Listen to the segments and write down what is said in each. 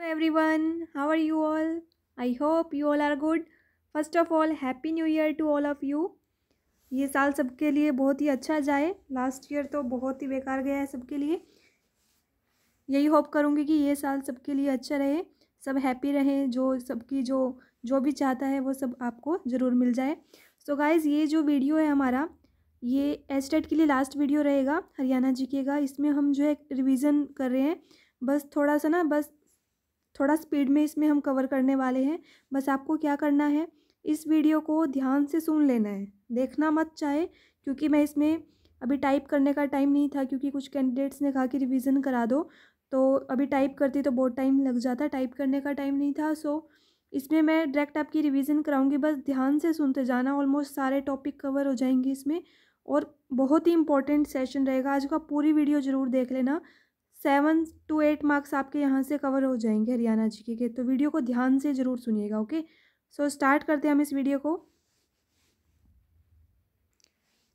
Hello everyone, how are you all? I hope you all are good. First of all, Happy New Year to all of you. ये साल सबके लिए बहुत ही अच्छा जाए। Last year तो बहुत ही बेकार गया है सबके लिए। यही होप करूँगी कि ये साल सबके लिए अच्छा रहे, सब हैप्पी रहें, जो सबकी जो भी चाहता है वो सब आपको ज़रूर मिल जाए। सो गाइज़, ये जो वीडियो है हमारा, ये एस्टेट के लिए लास्ट वीडियो रहेगा हरियाणा जीके का। इसमें हम जो है रिवीजन कर रहे हैं, बस थोड़ा सा ना, बस थोड़ा स्पीड में इसमें हम कवर करने वाले हैं। बस आपको क्या करना है, इस वीडियो को ध्यान से सुन लेना है, देखना मत चाहे, क्योंकि मैं इसमें अभी टाइप करने का टाइम नहीं था, क्योंकि कुछ कैंडिडेट्स ने कहा कि रिवीजन करा दो, तो अभी टाइप करती तो बहुत टाइम लग जाता, टाइप करने का टाइम नहीं था। सो इसमें मैं डायरेक्ट आपकी रिवीजन कराऊंगी, बस ध्यान से सुनते जाना। ऑलमोस्ट सारे टॉपिक कवर हो जाएंगे इसमें, और बहुत ही इंपॉर्टेंट सेशन रहेगा आज का। पूरी वीडियो ज़रूर देख लेना। 7 to 8 मार्क्स आपके यहाँ से कवर हो जाएंगे हरियाणा जीके के, तो वीडियो को ध्यान से ज़रूर सुनिएगा। ओके, सो स्टार्ट करते हैं हम इस वीडियो को।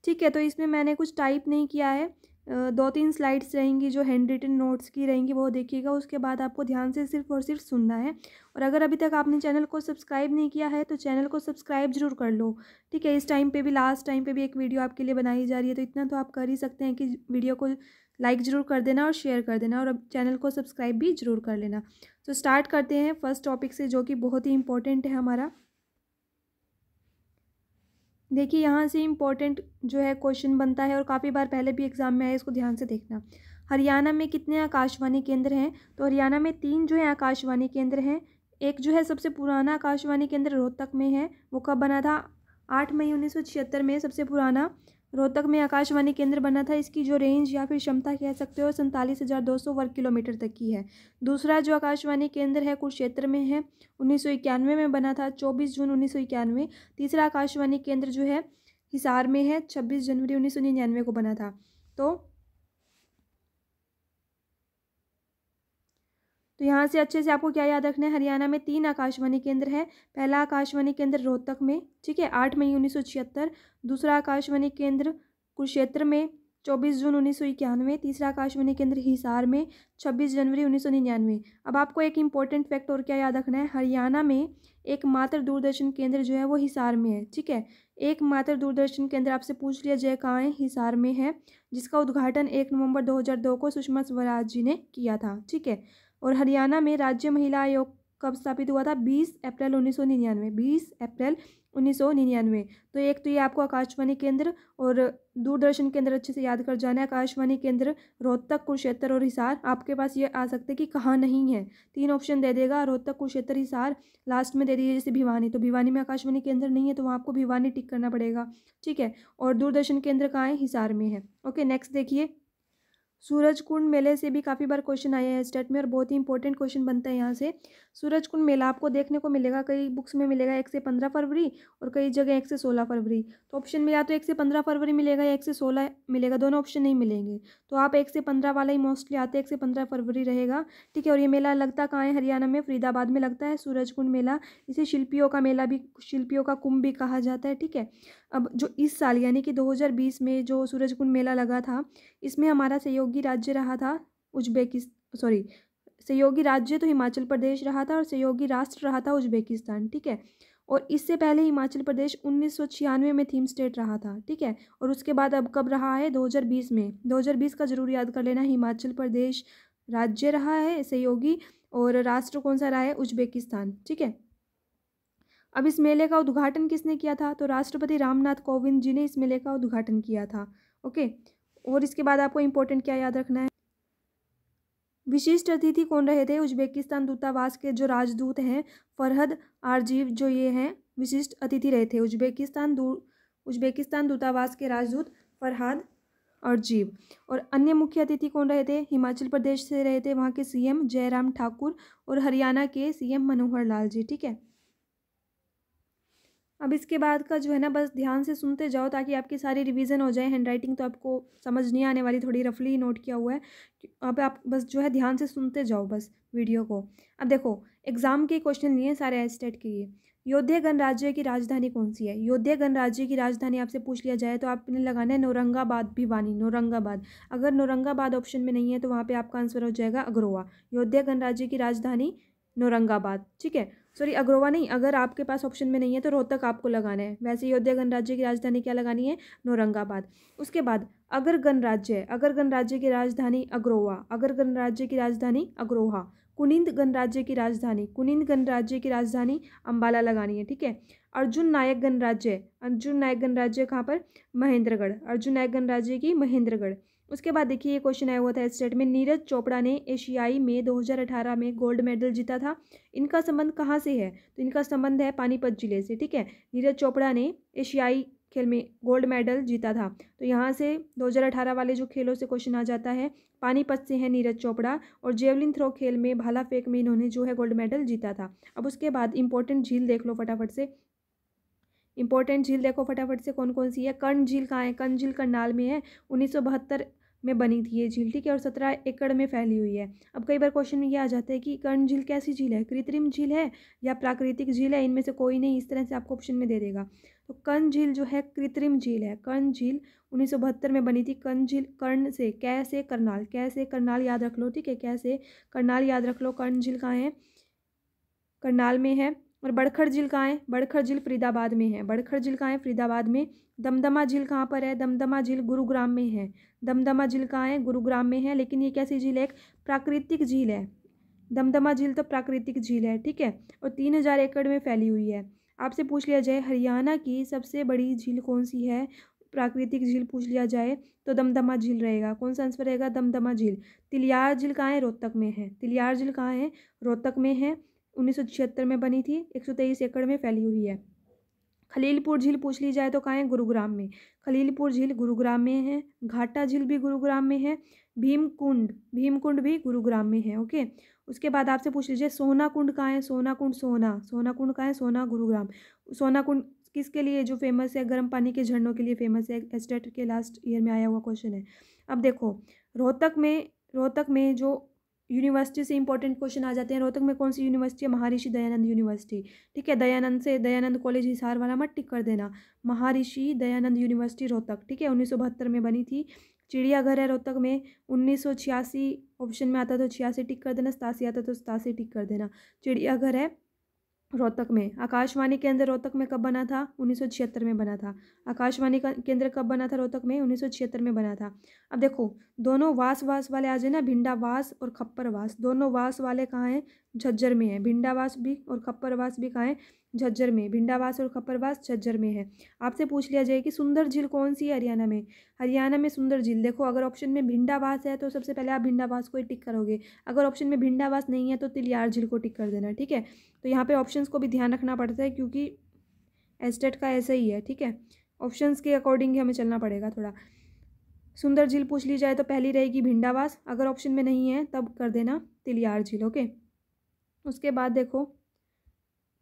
ठीक है, तो इसमें मैंने कुछ टाइप नहीं किया है। 2-3 स्लाइड्स रहेंगी जो हैंड रिटन नोट्स की रहेंगी, वो देखिएगा। उसके बाद आपको ध्यान से सिर्फ और सिर्फ सुनना है। और अगर अभी तक आपने चैनल को सब्सक्राइब नहीं किया है तो चैनल को सब्सक्राइब जरूर कर लो। ठीक है, इस टाइम पे भी, लास्ट टाइम पे भी एक वीडियो आपके लिए बनाई जा रही है, तो इतना तो आप कर ही सकते हैं कि वीडियो को लाइक ज़रूर कर देना और शेयर कर देना, और अब चैनल को सब्सक्राइब भी ज़रूर कर लेना। तो स्टार्ट करते हैं फर्स्ट टॉपिक से, जो कि बहुत ही इंपॉर्टेंट है हमारा। देखिए, यहाँ से इम्पोर्टेंट जो है क्वेश्चन बनता है, और काफ़ी बार पहले भी एग्जाम में आया, इसको ध्यान से देखना। हरियाणा में कितने आकाशवाणी केंद्र हैं? तो हरियाणा में 3 जो है आकाशवाणी केंद्र हैं। एक जो है सबसे पुराना आकाशवाणी केंद्र रोहतक में है, वो कब बना था? 8 मई 1976 में सबसे पुराना रोहतक में आकाशवाणी केंद्र बना था। इसकी जो रेंज या फिर क्षमता कह सकते हो, 47,200 वर्ग किलोमीटर तक की है। दूसरा जो आकाशवाणी केंद्र है कुरुक्षेत्र में है, 1991 में बना था, 24 जून 1991। तीसरा आकाशवाणी केंद्र जो है हिसार में है, 26 जनवरी 1999 को बना था। तो यहाँ से अच्छे से आपको क्या याद रखना है, हरियाणा में 3 आकाशवाणी केंद्र है। पहला आकाशवाणी केंद्र रोहतक में, ठीक है, 8 मई 1976। दूसरा आकाशवाणी केंद्र कुरुक्षेत्र में, 24 जून 1991। तीसरा आकाशवाणी केंद्र हिसार में, 26 जनवरी 1999। अब आपको एक इंपॉर्टेंट फैक्ट और क्या याद रखना है, हरियाणा में एकमात्र दूरदर्शन केंद्र जो है वो हिसार में है। ठीक है, एकमात्र दूरदर्शन केंद्र आपसे पूछ लिया जाए कहाँ है, हिसार में है, जिसका उद्घाटन 1 नवंबर 2002 को सुषमा स्वराज जी ने किया था। ठीक है, और हरियाणा में राज्य महिला आयोग कब स्थापित हुआ था? 20 अप्रैल 1999। 20 अप्रैल 1999। तो एक तो ये आपको आकाशवाणी केंद्र और दूरदर्शन केंद्र अच्छे से याद कर जाना है। आकाशवाणी केंद्र रोहतक, कुरुक्षेत्र और हिसार। आपके पास ये आ सकते हैं कि कहाँ नहीं है, 3 ऑप्शन दे देगा, रोहतक, कुरुक्षेत्र, हिसार। लास्ट में दे दीजिए जैसे भिवानी, तो भिवानी में आकाशवाणी केंद्र नहीं है, तो वहाँ आपको भिवानी टिक करना पड़ेगा। ठीक है, और दूरदर्शन केंद्र कहाँ है? हिसार में है। ओके, नेक्स्ट देखिए, सूरजकुंड मेले से भी काफ़ी बार क्वेश्चन आए हैं स्टेट में, और बहुत ही इंपॉर्टेंट क्वेश्चन बनता है यहाँ से। सूरजकुंड मेला आपको देखने को मिलेगा, कई बुक्स में मिलेगा 1 से 15 फरवरी, और कई जगह 1 से 16 फरवरी। तो ऑप्शन में या तो 1 से 15 फरवरी मिलेगा या 1 से 16 मिलेगा, दोनों ऑप्शन नहीं मिलेंगे। तो आप 1 से 15 वाला ही मोस्टली आते हैं, 1 से 15 फरवरी रहेगा। ठीक है, और ये मेला लगता कहाँ है? हरियाणा में फरीदाबाद में लगता है सूरजकुंड मेला। इसे शिल्पियों का मेला भी, शिल्पियों का कुंभ भी कहा जाता है। ठीक है, अब जो इस साल यानी कि 2020 में जो सूरजकुंड मेला लगा था, इसमें हमारा सहयोगी राज्य रहा था सहयोगी राज्य तो हिमाचल प्रदेश रहा था, और सहयोगी राष्ट्र रहा था उज्बेकिस्तान। ठीक है, और इससे पहले हिमाचल प्रदेश 1996 में थीम स्टेट रहा था। ठीक है, और उसके बाद अब कब रहा है? 2020 में। 2020 का जरूर याद कर लेना, हिमाचल प्रदेश राज्य रहा है सहयोगी, और राष्ट्र कौन सा रहा है? उज्बेकिस्तान। ठीक है, अब इस मेले का उद्घाटन किसने किया था? तो राष्ट्रपति रामनाथ कोविंद जी ने इस मेले का उद्घाटन किया था। ओके, और इसके बाद आपको इंपॉर्टेंट क्या याद रखना है, विशिष्ट अतिथि कौन रहे थे? उज्बेकिस्तान दूतावास के जो राजदूत हैं फरहद आरजीव, जो ये हैं विशिष्ट अतिथि रहे थे। उज्बेकिस्तान दूतावास के राजदूत फरहाद आरजीव। और अन्य मुख्य अतिथि कौन रहे थे? हिमाचल प्रदेश से रहे थे वहाँ के सीएम जयराम ठाकुर, और हरियाणा के सीएम मनोहर लाल जी। ठीक है, अब इसके बाद का जो है ना, बस ध्यान से सुनते जाओ ताकि आपकी सारी रिवीजन हो जाए। हैंडराइटिंग तो आपको समझ नहीं आने वाली, थोड़ी रफली ही नोट किया हुआ है। अब आप बस जो है ध्यान से सुनते जाओ बस वीडियो को। अब देखो, एग्जाम के क्वेश्चन लिए सारे स्टेट के ये। योध्या गणराज्य की राजधानी कौन सी है? योध्या गणराज्य की राजधानी आपसे पूछ लिया जाए तो आपने लगाना है नौरंगाबाद, भिवानी, नौरंगाबाद। अगर नौरंगाबाद ऑप्शन में नहीं है तो वहाँ पे आपका आंसर हो जाएगा अग्रोहा। योध्या गणराज्य की राजधानी नौरंगाबाद, ठीक है। सॉरी अग्रोवा नहीं, अगर आपके पास ऑप्शन में नहीं है तो रोहतक आपको लगाना है। वैसे अयोध्या गणराज्य की राजधानी क्या लगानी है, नौरंगाबाद। उसके बाद अगर गणराज्य है, अगर गणराज्य की राजधानी अग्रोवा, अगर गणराज्य की राजधानी अग्रोहा। कुनिंद गणराज्य की राजधानी, कुनिंद गणराज्य की राजधानी अंबाला लगानी है, ठीक है। अर्जुन नायक गणराज्य है, अर्जुन नायक गणराज्य कहाँ पर, महेंद्रगढ़, अर्जुन नायक गणराज्य की महेंद्रगढ़। उसके बाद देखिए ये क्वेश्चन आया हुआ था स्टेट में, नीरज चोपड़ा ने एशियाई में 2018 में गोल्ड मेडल जीता था, इनका संबंध कहाँ से है, तो इनका संबंध है पानीपत जिले से, ठीक है। नीरज चोपड़ा ने एशियाई खेल में गोल्ड मेडल जीता था, तो यहाँ से 2018 वाले जो खेलों से क्वेश्चन आ जाता है, पानीपत से है नीरज चोपड़ा। और जेवलिन थ्रो खेल में भाला फेंक में इन्होंने जो है गोल्ड मेडल जीता था। अब उसके बाद इंपॉर्टेंट झील देख लो फटाफट से, इंपॉर्टेंट झील देखो फटाफट से कौन कौन सी है। कर्ण झील कहाँ है, कर्ण झील करनाल में है, 1972 में बनी थी ये झील, ठीक है। और 17 एकड़ में फैली हुई है। अब कई बार क्वेश्चन में ये आ जाता है कि कर्ण झील कैसी झील है, कृत्रिम झील है या प्राकृतिक झील है, इनमें से कोई नहीं, इस तरह से आपको ऑप्शन में दे देगा। तो कर्ण झील जो है कृत्रिम झील है। कर्ण झील 1972 में बनी थी। कर्ण झील, कर्ण से कैसे करनाल, कैसे करनाल याद रख लो, ठीक है, कैसे करनाल याद रख लो। कर्ण झील कहाँ है, करनाल में है। और बड़खड़ झील कहाँ है, बड़खड़ झील फरीदाबाद में है, बड़खड़ झील कहाँ है, फरीदाबाद में। दमदमा झील कहाँ पर है, दमदमा झील गुरुग्राम में है, दमदमा झील कहाँ है, गुरुग्राम में है। लेकिन ये कैसी झील है, एक प्राकृतिक झील है। दमदमा झील तो प्राकृतिक झील है, ठीक है। और 3000 एकड़ में फैली हुई है। आपसे पूछ लिया जाए हरियाणा की सबसे बड़ी झील कौन सी है, प्राकृतिक झील पूछ लिया जाए तो दमदमा झील रहेगा। कौन सा आंसर रहेगा, दमदमा झील। तिलियार झील कहाँ है, रोहतक में है, तिलियार झील कहाँ है, रोहतक में है, 1976 में बनी थी, 123 एकड़ में फैली हुई है। खलीलपुर झील पूछ ली जाए तो कहाँ है, गुरुग्राम में, खलीलपुर झील गुरुग्राम में है। घाटा झील भी गुरुग्राम में है। भीमकुंड, भीमकुंड भी गुरुग्राम में है, ओके। उसके बाद आपसे पूछ लीजिए सोना कुंड कहाँ है, सोना कुंड, सोना, सोना कुंड कहाँ है, सोना गुरुग्राम। सोना कुंड किसके लिए जो फेमस है, गर्म पानी के झरनों के लिए फेमस है, एस्टेट के लास्ट ईयर में आया हुआ क्वेश्चन है। अब देखो रोहतक में जो यूनिवर्सिटी से इंपॉर्टेंट क्वेश्चन आ जाते हैं। रोहतक में कौन सी यूनिवर्सिटी है, महर्षि दयानंद यूनिवर्सिटी, ठीक है। दयानंद से दयानंद कॉलेज हिसार वाला मत टिक कर देना, महर्षि दयानंद यूनिवर्सिटी रोहतक, ठीक है, 1972 में बनी थी। चिड़ियाघर है रोहतक में, 1986 ऑप्शन में आता तो 86 टिक कर देना, 87 आता तो 87 टिक कर देना। चिड़ियाघर है रोहतक में। आकाशवाणी केंद्र रोहतक में कब बना था, 1976 में बना था। आकाशवाणी का केंद्र कब बना था रोहतक में, 1976 में बना था। अब देखो दोनों वास वाले आ जाए ना, भिंडावास और खप्परवास, दोनों वास वाले कहाँ हैं, झज्जर में है। भिंडावास भी और खप्परवास भी कहाँ है, झज्जर में। भिंडावास और खप्परवास झज्जर में है। आपसे पूछ लिया जाए कि सुंदर झील कौन सी है हरियाणा में, हरियाणा में सुंदर झील देखो, अगर ऑप्शन में भिंडावास है तो सबसे पहले आप भिंडावास को ही टिक करोगे, अगर ऑप्शन में भिंडावास नहीं है तो तिलियार झील को टिक कर देना, ठीक है। तो यहाँ पे ऑप्शंस को भी ध्यान रखना पड़ता है क्योंकि एस्टेट का ऐसा ही है, ठीक है, ऑप्शंस के अकॉर्डिंग ही हमें चलना पड़ेगा थोड़ा। सुंदर झील पूछ ली जाए तो पहली रहेगी भिंडावास, अगर ऑप्शन में नहीं है तब कर देना तिलियार झील, ओके। उसके बाद देखो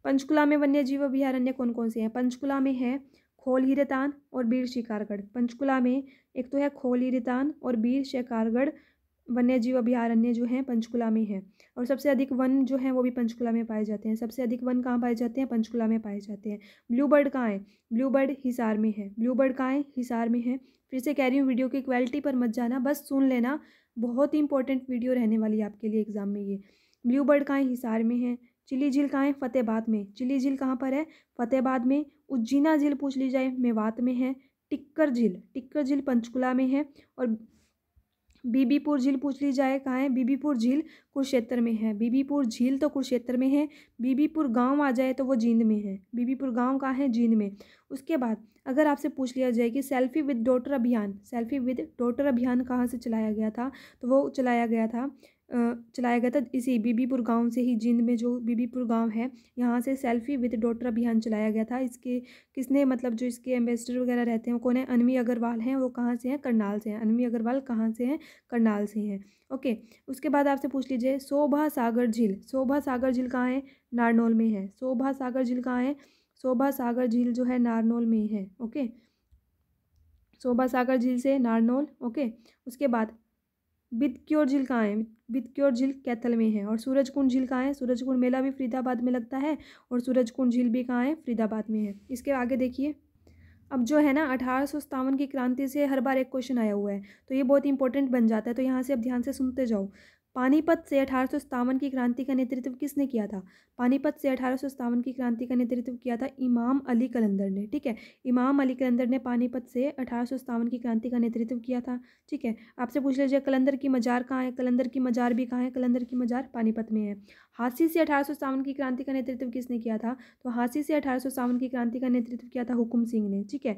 पंचकुला में वन्य जीव अभयारण्य कौन कौन से हैं। पंचकुला में है खोल हीरेतान और बीर शिकारगढ़। पंचकुला में एक तो है खोल हीरेतान और बीर शिकारगढ़ वन्य जीव अभयारण्य जो हैं पंचकुला में है। और सबसे अधिक वन जो हैं वो भी पंचकुला में पाए जाते हैं। सबसे अधिक वन कहाँ पाए जाते हैं, पंचकुला में पाए जाते हैं। ब्लू बर्ड कहाँ है, ब्लू बर्ड हिसार में है। ब्लू बर्ड कहाँ है, हिसार में है। फिर से कह रही हूँ वीडियो की क्वालिटी पर मत जाना, बस सुन लेना, बहुत ही इंपॉर्टेंट वीडियो रहने वाली है आपके लिए एग्जाम में ये। ब्लू बर्ड कहाँ है, हिसार में है। चिली झील कहाँ है, फतेहाबाद में। चिली झील कहाँ पर है, फतेहाबाद में। उज्जीना झील पूछ ली जाए मेवात में है। टिक्कर झील पंचकुला में है। और बीबीपुर झील पूछ ली जाए कहाँ है, बीबीपुर झील कुरुक्षेत्र में है। बीबीपुर झील तो कुरुक्षेत्र में है। बीबीपुर गांव आ जाए तो वो जींद में है। बीबीपुर गांव कहाँ है, जींद में। उसके बाद अगर आपसे पूछ लिया जाए कि सेल्फी विद डॉटर अभियान कहाँ से चलाया गया था, तो वो चलाया गया था इसी बीबीपुर गांव से ही। जींद में जो बीबीपुर गांव है यहाँ से सेल्फी विद डॉटर अभियान चलाया गया था। इसके किसने, मतलब जो इसके एम्बेसडर वगैरह रहते हैं वो कौन है, अनवी अग्रवाल हैं। वो कहाँ से हैं, करनाल से हैं। अनवी अग्रवाल कहाँ से हैं, करनाल से हैं, ओके। उसके बाद आपसे पूछ लीजिए शोभा सागर झील कहाँ है, नारनौल में है। शोभा सागर झील कहाँ है, शोभा सागर झील जो है नारनौल में है, ओके। शोभा सागर झील से नारनौल, ओके। उसके बाद बिदक्योर झील कहाँ है, बिदक्योर झील कैथल में है। और सूरजकुंड झील कहाँ है, सूरजकुंड मेला भी फरीदाबाद में लगता है और सूरजकुंड झील भी कहाँ है, फरीदाबाद में है। इसके आगे देखिए, अब जो है ना 1857 की क्रांति से हर बार एक क्वेश्चन आया हुआ है, तो ये बहुत इंपॉर्टेंट बन जाता है। तो यहाँ से अब ध्यान से सुनते जाओ। पानीपत से 1857 की क्रांति का नेतृत्व किसने किया था? पानीपत से 1857 की क्रांति का नेतृत्व किया था इमाम अली कलंदर ने। ठीक है, इमाम अली कलंदर ने पानीपत से 1857 की क्रांति का नेतृत्व किया था। ठीक है, आपसे पूछ लीजिए कलंदर की मजार कहाँ है? कलंदर की मजार भी कहाँ है? कलंदर की मजार पानीपत में है। हांसी से 1857 की क्रांति का नेतृत्व किसने किया था? तो हांसी से 1857 की क्रांति का नेतृत्व किया था हुकुम सिंह ने। ठीक है,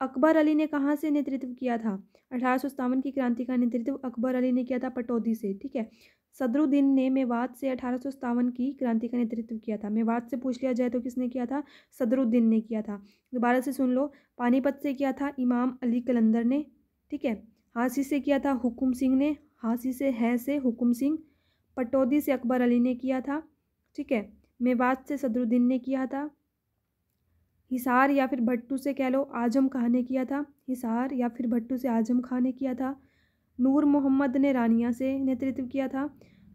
अकबर अली ने कहाँ से नेतृत्व किया था? 1857 की क्रांति का नेतृत्व अकबर अली ने किया था पटौदी से। ठीक है, सदरुद्दीन ने मेवात से 1857 की क्रांति का नेतृत्व किया था। मेवात से पूछ लिया जाए तो किसने किया था? सदरुद्दीन ने किया था। दोबारा से सुन लो, पानीपत से किया था इमाम अली कलंदर ने। ठीक है, हांसी से किया था हुकुम सिंह ने, हांसी से है से हुकुम सिंह। पटौदी से अकबर अली ने किया था। ठीक है, मेवात से सदरुद्दीन ने किया था। हिसार या फिर भट्टू से कह लो आजम खां ने किया था। हिसार या फिर भट्टू से आजम खां ने किया था। नूर मोहम्मद ने रानिया से नेतृत्व किया था।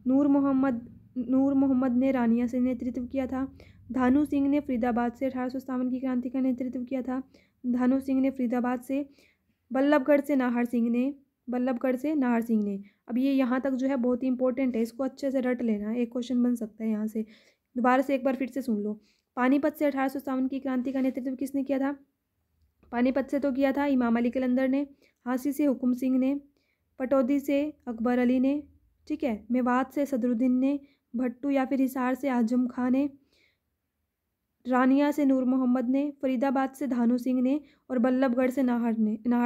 नूर मोहम्मद ने रानिया से नेतृत्व किया था। धानु सिंह ने फरीदाबाद से 1857 की क्रांति का नेतृत्व किया था। धानु सिंह ने फरीदाबाद से। बल्लभगढ़ से नाहर सिंह ने। अब ये यहाँ तक जो है बहुत ही इंपॉर्टेंट है, इसको अच्छे से रट लेना, एक क्वेश्चन बन सकता है यहाँ से। दोबारा से एक बार फिर से सुन लो, पानीपत से 1857 की क्रांति का नेतृत्व किसने किया था? पानीपत से तो किया था इमाम अली कलंदर ने, हांसी से हुकुम सिंह ने, पटौदी से अकबर अली ने। ठीक है, मेवात से सदरुद्दीन ने, भट्टू या फिर हिसार से आजम खां ने, रानिया से नूर मोहम्मद ने, फरीदाबाद से धानु सिंह ने और बल्लभगढ़ से नाहर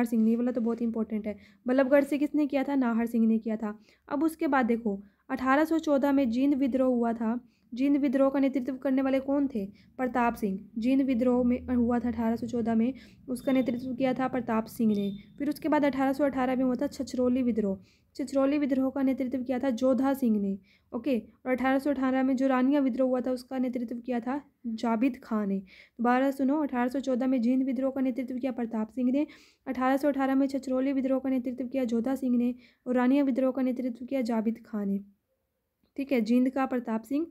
सिंह ने। ये वाला तो बहुत इंपॉर्टेंट है। बल्लभगढ़ से किसने किया था? नाहर सिंह ने किया था। अब उसके बाद देखो 1814 में जींद विद्रोह हुआ था। जींद विद्रोह का नेतृत्व करने वाले कौन थे? प्रताप सिंह। जींद विद्रोह में हुआ था 1814 में, उसका नेतृत्व किया था प्रताप सिंह ने। फिर उसके बाद 1818 में हुआ था छछरौली विद्रोह। छछरौली विद्रोह का नेतृत्व किया था जोधा सिंह ने। ओके, और 1818 में जो रानिया विद्रोह हुआ था उसका नेतृत्व किया था जाबिद खां ने। दोबारा सुनो, 1814 में जींद विद्रोह का नेतृत्व किया प्रताप सिंह ने। 1818 में छछरौली विद्रोह का नेतृत्व किया जोधा सिंह ने और रानिया विद्रोह का नेतृत्व किया जाबिद खां ने। ठीक है, जींद का प्रताप सिंह,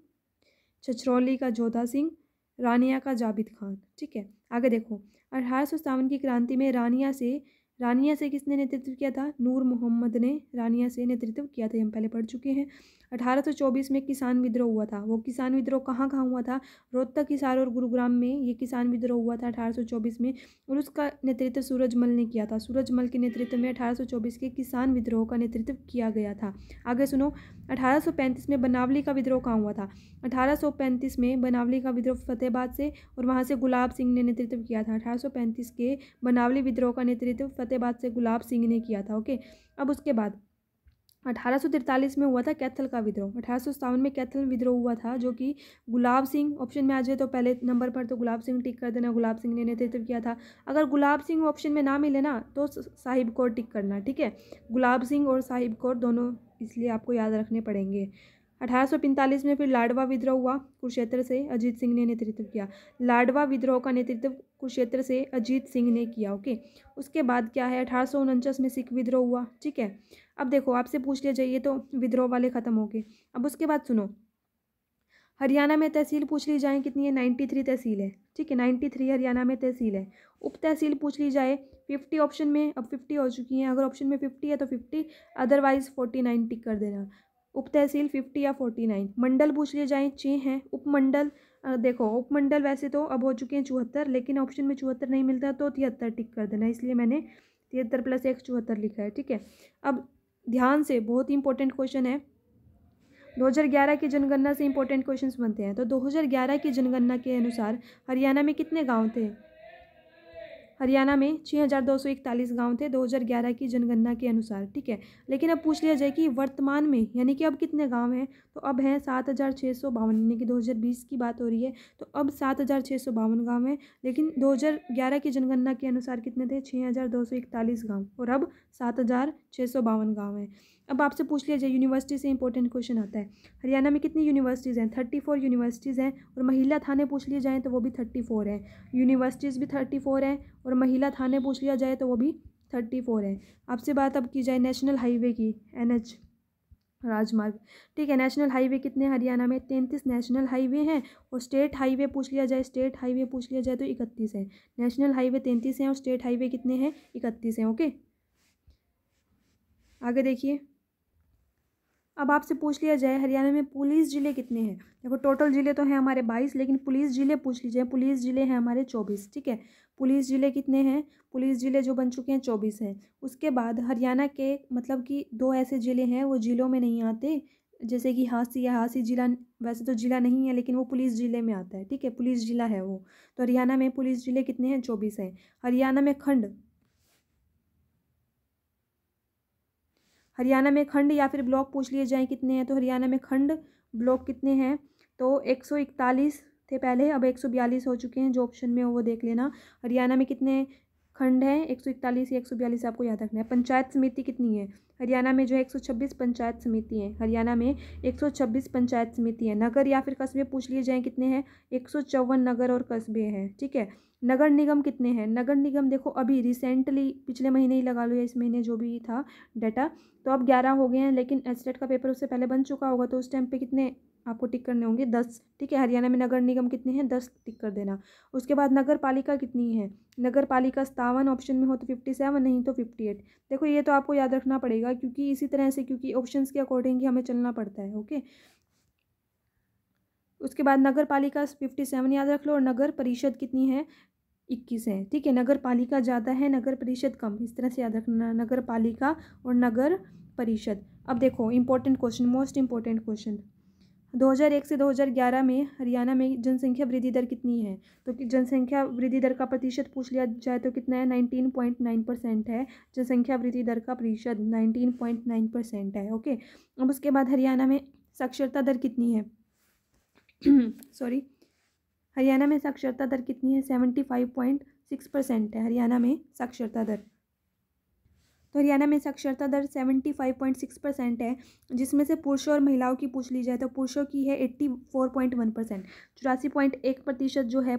छछरौली का जोधा सिंह, रानिया का जाबिद खान। ठीक है, आगे देखो 1857 की क्रांति में रानिया से किसने नेतृत्व किया था? नूर मोहम्मद ने रानिया से नेतृत्व किया था, हम पहले पढ़ चुके हैं। 1824 में किसान विद्रोह हुआ था। वो किसान विद्रोह कहाँ कहाँ हुआ था? रोहतक, हिसार और गुरुग्राम में ये किसान विद्रोह हुआ था 1824 में, और उसका नेतृत्व सूरजमल ने किया था। सूरजमल के नेतृत्व में 1824 के किसान विद्रोह का नेतृत्व किया गया था। आगे सुनो, 1835 में बनावली का विद्रोह कहाँ हुआ था? 1835 में बनावली का विद्रोह फतेहाबाद से, और वहाँ से गुलाब सिंह ने नेतृत्व किया था। 1835 के बनावली विद्रोह का नेतृत्व फतेहाबाद से गुलाब सिंह ने किया था। ओके, अब उसके बाद 1843 में हुआ था कैथल का विद्रोह। 1857 में कैथल विद्रोह हुआ था जो कि गुलाब सिंह ऑप्शन में आ जाए तो पहले नंबर पर तो गुलाब सिंह टिक कर देना, गुलाब सिंह ने नेतृत्व किया था। अगर गुलाब सिंह ऑप्शन में ना मिले ना तो साहिब कौर टिक करना। ठीक है, गुलाब सिंह और साहिब कौर दोनों इसलिए आपको याद रखने पड़ेंगे। 1845 में फिर लाडवा विद्रोह हुआ, कुरुक्षेत्र से अजीत सिंह ने नेतृत्व किया। लाडवा विद्रोह का नेतृत्व कुरुक्षेत्र से अजीत सिंह ने किया। ओके, उसके बाद क्या है, 1849 में सिख विद्रोह हुआ। ठीक है, अब देखो आपसे पूछ लिया जाइए तो विद्रोह वाले खत्म हो गए। अब उसके बाद सुनो, हरियाणा में तहसील पूछ ली जाए कितनी है? 93 तहसील है। ठीक है, 93 हरियाणा में तहसील है। उप तहसील पूछ ली जाए 50 ऑप्शन में, अब 50 हो चुकी हैं। अगर ऑप्शन में 50 है तो 50, अदरवाइज 49 टिक कर देना। उप तहसील 50 या 49। मंडल पूछ लिए जाए 6 हैं। उपमंडल देखो उपमंडल वैसे तो अब हो चुके हैं 74, लेकिन ऑप्शन में 74 नहीं मिलता तो 73 टिक कर देना, इसलिए मैंने 73 + 1 74 लिखा है। ठीक है, अब ध्यान से, बहुत ही इंपॉर्टेंट क्वेश्चन है। 2011 की जनगणना से इंपॉर्टेंट क्वेश्चंस बनते हैं। तो 2011 की जनगणना के अनुसार हरियाणा में कितने गांव थे? हरियाणा में 6241 गांव थे 2011 की जनगणना के अनुसार। ठीक है, लेकिन अब पूछ लिया जाए कि वर्तमान में यानी कि अब कितने गांव हैं, तो अब हैं 7652, यानी कि 2020 की बात हो रही है तो अब 7652 गांव हैं। लेकिन 2011 की जनगणना के अनुसार कितने थे? 6241 गाँव, और अब 7652 गाँव हैं। अब आपसे पूछ लिया जाए यूनिवर्सिटी से इंपॉर्टेंट क्वेश्चन आता है, हरियाणा में कितनी यूनिवर्सिटीज़ हैं? 34 यूनिवर्सिटीज़ हैं, और महिला थाने पूछ लिए जाएँ तो वो भी 34 हैं। यूनिवर्सिटीज़ भी 34 हैं और महिला थाने पूछ लिया जाए तो वो भी 34 हैं। आपसे बात अब की जाए नेशनल हाईवे की, NH राजमार्ग। ठीक है, नेशनल हाईवे कितने हरियाणा में? 33 नेशनल हाईवे हैं, और स्टेट हाईवे पूछ लिया जाए तो 31 है। नेशनल हाईवे 33 हैं और स्टेट हाईवे कितने हैं? 31 हैं। ओके, आगे देखिए, अब आपसे पूछ लिया जाए हरियाणा में पुलिस जिले कितने हैं। देखो टोटल जिले तो हैं हमारे 22, लेकिन पुलिस जिले पूछ लीजिए, पुलिस जिले हैं हमारे 24। ठीक है, पुलिस जिले कितने हैं, पुलिस जिले जो बन चुके हैं 24 हैं। उसके बाद हरियाणा के मतलब कि 2 ऐसे जिले हैं वो जिलों में नहीं आते, जैसे कि हांसी है, हांसी जिला वैसे तो जिला नहीं है लेकिन वो पुलिस जिले में आता है। ठीक है, पुलिस जिला है वो। तो हरियाणा में पुलिस जिले कितने हैं, 24 हैं। हरियाणा में खंड, हरियाणा में खंड या फिर ब्लॉक पूछ लिए जाएँ कितने हैं, तो हरियाणा में खंड ब्लॉक कितने हैं, तो 141 थे पहले, अब 142 हो चुके हैं। जो ऑप्शन में हो वो देख लेना। हरियाणा में कितने खंड हैं, 141 या 142 आपको याद रखना है। पंचायत समिति कितनी है, हरियाणा में जो है 126 पंचायत समिति हैं। हरियाणा में 126 पंचायत समिति हैं। नगर या फिर कस्बे पूछ लिए जाएँ कितने हैं, 154 नगर और कस्बे हैं। ठीक है, नगर निगम कितने हैं, नगर निगम देखो अभी रिसेंटली पिछले महीने ही लगा लो या इस महीने जो भी था डाटा, तो अब 11 हो गए हैं, लेकिन एस्टेट का पेपर उससे पहले बन चुका होगा तो उस टाइम पे कितने आपको टिक करने होंगे, 10। ठीक है, हरियाणा में नगर निगम कितने हैं, 10 टिक कर देना। उसके बाद नगर पालिका कितनी है, नगर पालिका 57, ऑप्शन में हो तो 57, नहीं तो 58। देखो ये तो आपको याद रखना पड़ेगा क्योंकि इसी तरह से, क्योंकि ऑप्शंस के अकॉर्डिंग ही हमें चलना पड़ता है। ओके, उसके बाद नगर पालिका 57 याद रख लो, और नगर परिषद कितनी है, 21 है। ठीक है, नगर पालिका ज़्यादा है, नगर परिषद कम, इस तरह से याद रखना, नगर पालिका और नगर परिषद। अब देखो important question, most important question, 2001 से 2011 में हरियाणा में जनसंख्या वृद्धि दर कितनी है, तो जनसंख्या वृद्धि दर का प्रतिशत पूछ लिया जाए तो कितना है, 19.9% है। जनसंख्या वृद्धि दर का प्रतिशत 19.9% है। ओके, अब उसके बाद हरियाणा में साक्षरता दर कितनी है सॉरी, हरियाणा में साक्षरता दर कितनी है, 75.6% है हरियाणा में साक्षरता दर। तो हरियाणा में साक्षरता दर 75.6% है, जिसमें से पुरुषों और महिलाओं की पूछ ली जाए तो पुरुषों की है 84.1%, 84.1% जो है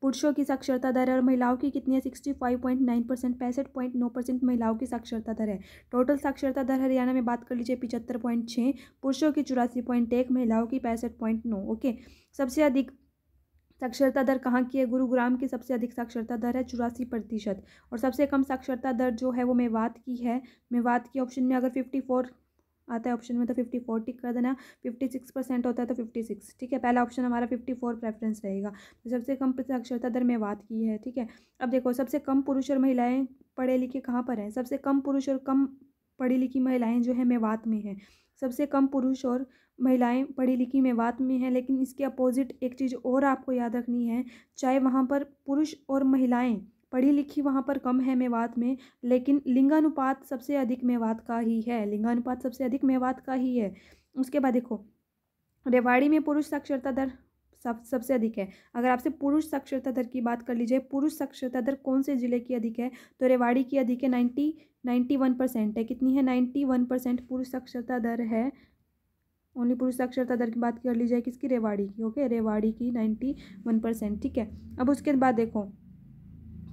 पुरुषों की साक्षरता दर है, और महिलाओं की कितनी है, 65.9%, 65.9% महिलाओं की साक्षरता दर है। टोटल साक्षरता दर हरियाणा में बात कर लीजिए 75.6, पुरुषों की 84.1, महिलाओं की 65.9। ओके, सबसे अधिक साक्षरता दर कहाँ की है, गुरुग्राम की सबसे अधिक साक्षरता दर है 84%, और सबसे कम साक्षरता दर जो है वो मेवात की है। मेवात की ऑप्शन में अगर 54 आता है ऑप्शन में तो 54 टिक कर देना, 56% होता है तो 56। ठीक है, पहला ऑप्शन हमारा 54 प्रेफरेंस रहेगा। तो सबसे कम साक्षरता दर मेवात की है। ठीक है, अब देखो सबसे कम पुरुष और महिलाएं पढ़े लिखे कहाँ पर हैं, सबसे कम पुरुष और कम पढ़ी लिखी महिलाएं जो है मेवात में हैं। सबसे कम पुरुष और महिलाएं पढ़ी लिखी मेवात में हैं, लेकिन इसके अपोजिट एक चीज़ और आपको याद रखनी है, चाहे वहाँ पर पुरुष और महिलाएं पढ़ी लिखी वहाँ पर कम है मेवात में, लेकिन लिंगानुपात सबसे अधिक मेवात का ही है, लिंगानुपात सबसे अधिक मेवात का ही है। उसके बाद देखो रेवाड़ी में पुरुष साक्षरता दर सबसे अधिक है। अगर आपसे पुरुष साक्षरता दर की बात कर लीजिए, पुरुष साक्षरता दर कौन से जिले की अधिक है, तो रेवाड़ी की अधिक है, 91% है। कितनी है, 91% पुरुष साक्षरता दर है। ओनली पुरुष साक्षरता दर की बात कर ली जाए किसकी, रेवाड़ी की। ओके, रेवाड़ी की 91%। ठीक है, अब उसके बाद देखो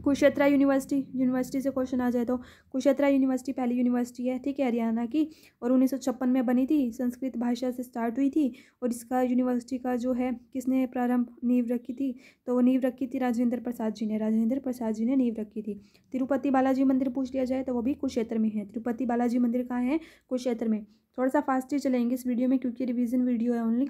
कुरुक्षेत्र यूनिवर्सिटी से क्वेश्चन आ जाए तो कुरुक्षेत्र यूनिवर्सिटी पहली यूनिवर्सिटी है। ठीक है, हरियाणा की, और 1956 में बनी थी, संस्कृत भाषा से स्टार्ट हुई थी, और इसका यूनिवर्सिटी का जो है किसने प्रारंभ नींव रखी थी, तो वो नींव रखी थी राजेंद्र प्रसाद जी ने नींव रखी थी। तिरुपति बालाजी मंदिर पूछ लिया जाए तो वो भी कुरुक्षेत्र में है। तिरुपति बालाजी मंदिर कहाँ है, कुरुक्षेत्र में। थोड़ा सा फास्ट ही चलेंगे इस वीडियो में क्योंकि रिवीजन वीडियो है ओनली।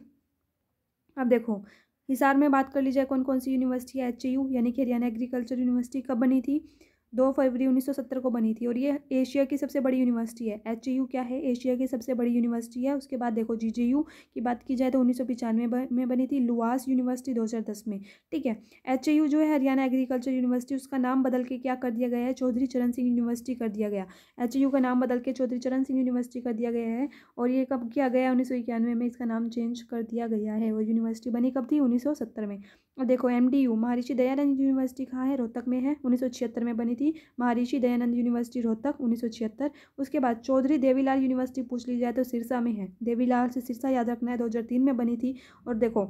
अब देखो हिसार में बात कर लीजिए कौन कौन सी यूनिवर्सिटी है, HAU यानी कि हरियाणा एग्रीकल्चर यूनिवर्सिटी कब बनी थी, 2 फरवरी 1970 को बनी थी, और ये एशिया की सबसे बड़ी यूनिवर्सिटी है। HAU क्या है, एशिया की सबसे बड़ी यूनिवर्सिटी है। उसके बाद देखो GJU की बात की जाए तो 1995 में बनी थी, लुआस यूनिवर्सिटी 2010 में। ठीक है, HAU जो है हरियाणा एग्रीकल्चर यूनिवर्सिटी, उसका नाम बदल के क्या कर दिया गया है, चौधरी चरण सिंह यूनिवर्सिटी कर दिया गया। HAU का नाम बदल के चौधरी चरण सिंह यूनिवर्सिटी कर दिया गया है, और ये कब किया गया, 1991 में इसका नाम चेंज कर दिया गया है। वो यूनिवर्सिटी बनी कब थी, 1970 में। और देखो MDU महर्षि दयानंद यूनिवर्सिटी कहाँ है, रोहतक में है, 1976 में बनी थी महर्षि दयानंद यूनिवर्सिटी रोहतक, 1976। उसके बाद चौधरी देवीलाल यूनिवर्सिटी पूछ ली जाए तो सिरसा में है, देवीलाल से सिरसा याद रखना है, 2003 में बनी थी। और देखो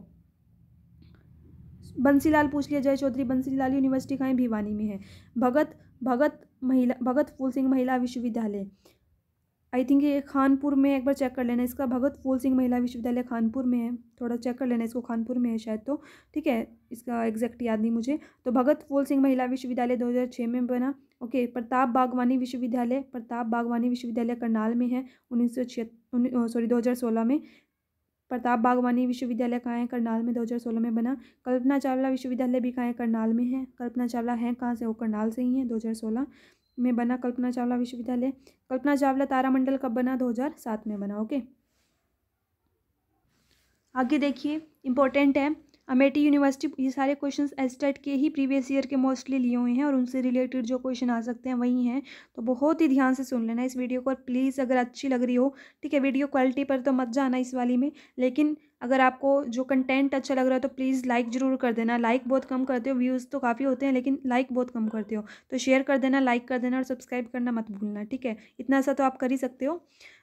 बंसीलाल पूछ लिया जाए, चौधरी बंसीलाल यूनिवर्सिटी कहाँ है, भिवानी में है। भगत फूल सिंह महिला विश्वविद्यालय, आई थिंक ये खानपुर में, एक बार चेक कर लेना इसका, भगत फूल सिंह महिला विश्वविद्यालय खानपुर में है, थोड़ा चेक कर लेना इसको, खानपुर में है शायद तो। ठीक है, इसका एग्जैक्ट याद नहीं मुझे। तो भगत फूल सिंह महिला विश्वविद्यालय 2006 में बना, ओके, प्रताप बागवानी विश्वविद्यालय करनाल में है 2016 में। प्रताप बागवानी विश्वविद्यालय कहाँ है? करनाल में, 2016 में बना। कल्पना चावला विश्वविद्यालय भी कहाँ है? करनाल में है। कल्पना चावला है कहाँ से? वो करनाल से ही है, 2016 में बना कल्पना चावला विश्वविद्यालय। कल्पना चावला तारामंडल कब बना? 2007 में बना। ओके, आगे देखिए, इंपॉर्टेंट है अमेठी यूनिवर्सिटी। ये सारे क्वेश्चंस एस्टेट के ही प्रीवियस ईयर के मोस्टली लिए हुए हैं और उनसे रिलेटेड जो क्वेश्चन आ सकते हैं वही हैं, तो बहुत ही ध्यान से सुन लेना इस वीडियो को। और प्लीज़ अगर अच्छी लग रही हो, ठीक है, वीडियो क्वालिटी पर तो मत जाना इस वाली में, लेकिन अगर आपको जो कंटेंट अच्छा लग रहा है तो प्लीज़ लाइक ज़रूर कर देना। लाइक बहुत कम करते हो, व्यूज़ तो काफ़ी होते हैं लेकिन लाइक बहुत कम करते हो, तो शेयर कर देना, लाइक कर देना और सब्सक्राइब करना मत भूलना, ठीक है। इतना सा तो आप कर ही सकते हो।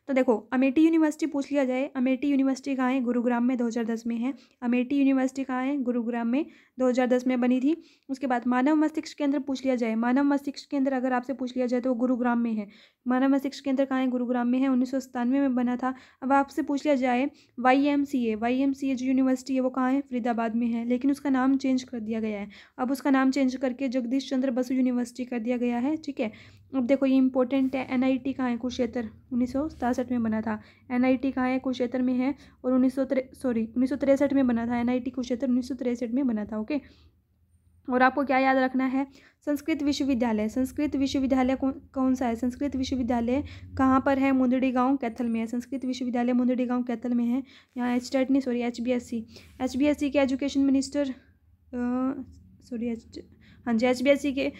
तो देखो, अमेठी यूनिवर्सिटी पूछ लिया जाए, अमेठी यूनिवर्सिटी कहाँ है? गुरुग्राम में, 2010 में है। अमेठी यूनिवर्सिटी कहाँ है? गुरुग्राम में, 2010 में बनी थी। उसके बाद मानव मस्तिष्क केंद्र पूछ लिया जाए, मानव मस्तिष्क केंद्र अगर आपसे पूछ लिया जाए तो गुरुग्राम में है। मानव मस्तिष्क केंद्र कहाँ है? गुरुग्राम में है, 1997 में बना था। अब आपसे पूछ लिया जाए YMCA जो यूनिवर्सिटी है वो कहाँ है? फरीदाबाद में है, लेकिन उसका नाम चेंज कर दिया गया है। अब उसका नाम चेंज करके जगदीश चंद्र बसु यूनिवर्सिटी कर दिया गया है, ठीक है। अब देखो, ये इंपॉर्टेंट है, NIT कहाँ है? कुरुक्षेत्र, 1967 में बना था। NIT कहाँ है? कुरुक्षेत्र में है, और 1963 में बना था। NIT कुरुक्षेत्र 1963 में बना था। ओके, और आपको क्या याद रखना है? संस्कृत विश्वविद्यालय कौन सा है? संस्कृत विश्वविद्यालय कहाँ पर है? मुंदड़ी गांव, कैथल में है। संस्कृत विश्वविद्यालय मुंदड़ी गांव, कैथल में है। यहाँ HBSC के एजुकेशन मिनिस्टर, हाँ जी, HBSC के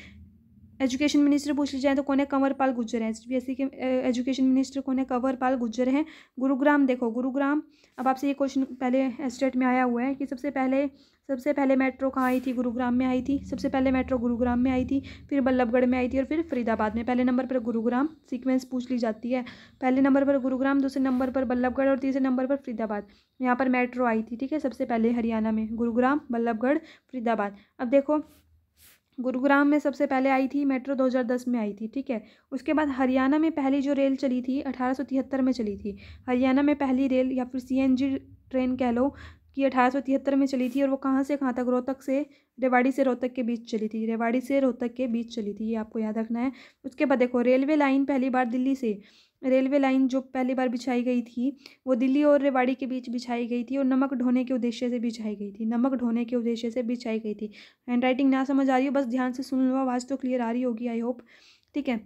एजुकेशन मिनिस्टर पूछ ली जाए तो कौन है? कंवरपाल गुर्जर है। HBSC के एजुकेशन मिनिस्टर कौन है? कंवरपाल गुर्जर हैं। गुरुग्राम, देखो गुरुग्राम, अब आपसे ये क्वेश्चन पहले स्टेट में आया हुआ है कि सबसे पहले मेट्रो कहाँ आई थी? गुरुग्राम में आई थी। सबसे पहले मेट्रो गुरुग्राम में आई थी, फिर बल्लभगढ़ में आई थी और फिर फरीदाबाद में। पहले नंबर पर गुरुग्राम, सीक्वेंस पूछ ली जाती है। पहले नंबर पर गुरुग्राम, दूसरे नंबर पर बल्लभगढ़ और तीसरे नंबर पर फरीदाबाद। यहाँ पर मेट्रो आई थी, ठीक है, सबसे पहले हरियाणा में, गुरुग्राम, बल्लभगढ़, फरीदाबाद। अब देखो, गुरुग्राम में सबसे पहले आई थी मेट्रो, 2010 में आई थी, ठीक है। उसके बाद हरियाणा में पहली जो रेल चली थी 1873 में चली थी। हरियाणा में पहली रेल या फिर CNG ट्रेन कह लो कि 1873 में चली थी, और वो कहाँ से कहाँ तक? रोहतक से, रेवाड़ी से रोहतक के बीच चली थी। रेवाड़ी से रोहतक के बीच चली थी, ये आपको याद रखना है। उसके बाद देखो, रेलवे लाइन पहली बार दिल्ली से, रेलवे लाइन जो पहली बार बिछाई गई थी वो दिल्ली और रेवाड़ी के बीच बिछाई गई थी, और नमक ढोने के उद्देश्य से बिछाई गई थी। हैंड राइटिंग ना समझ आ रही हो, बस ध्यान से सुन लो, आवाज़ तो क्लियर आ रही होगी, आई होप, ठीक है।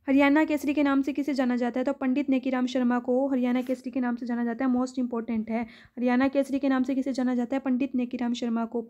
हरियाणा केसरी के नाम से किसे जाना जाता है? तो पंडित नेकीराम शर्मा को हरियाणा केसरी के नाम से जाना जाता है। मोस्ट इंपॉर्टेंट है, हरियाणा केसरी के नाम से किसे जाना जाता है? पंडित नेकीराम शर्मा को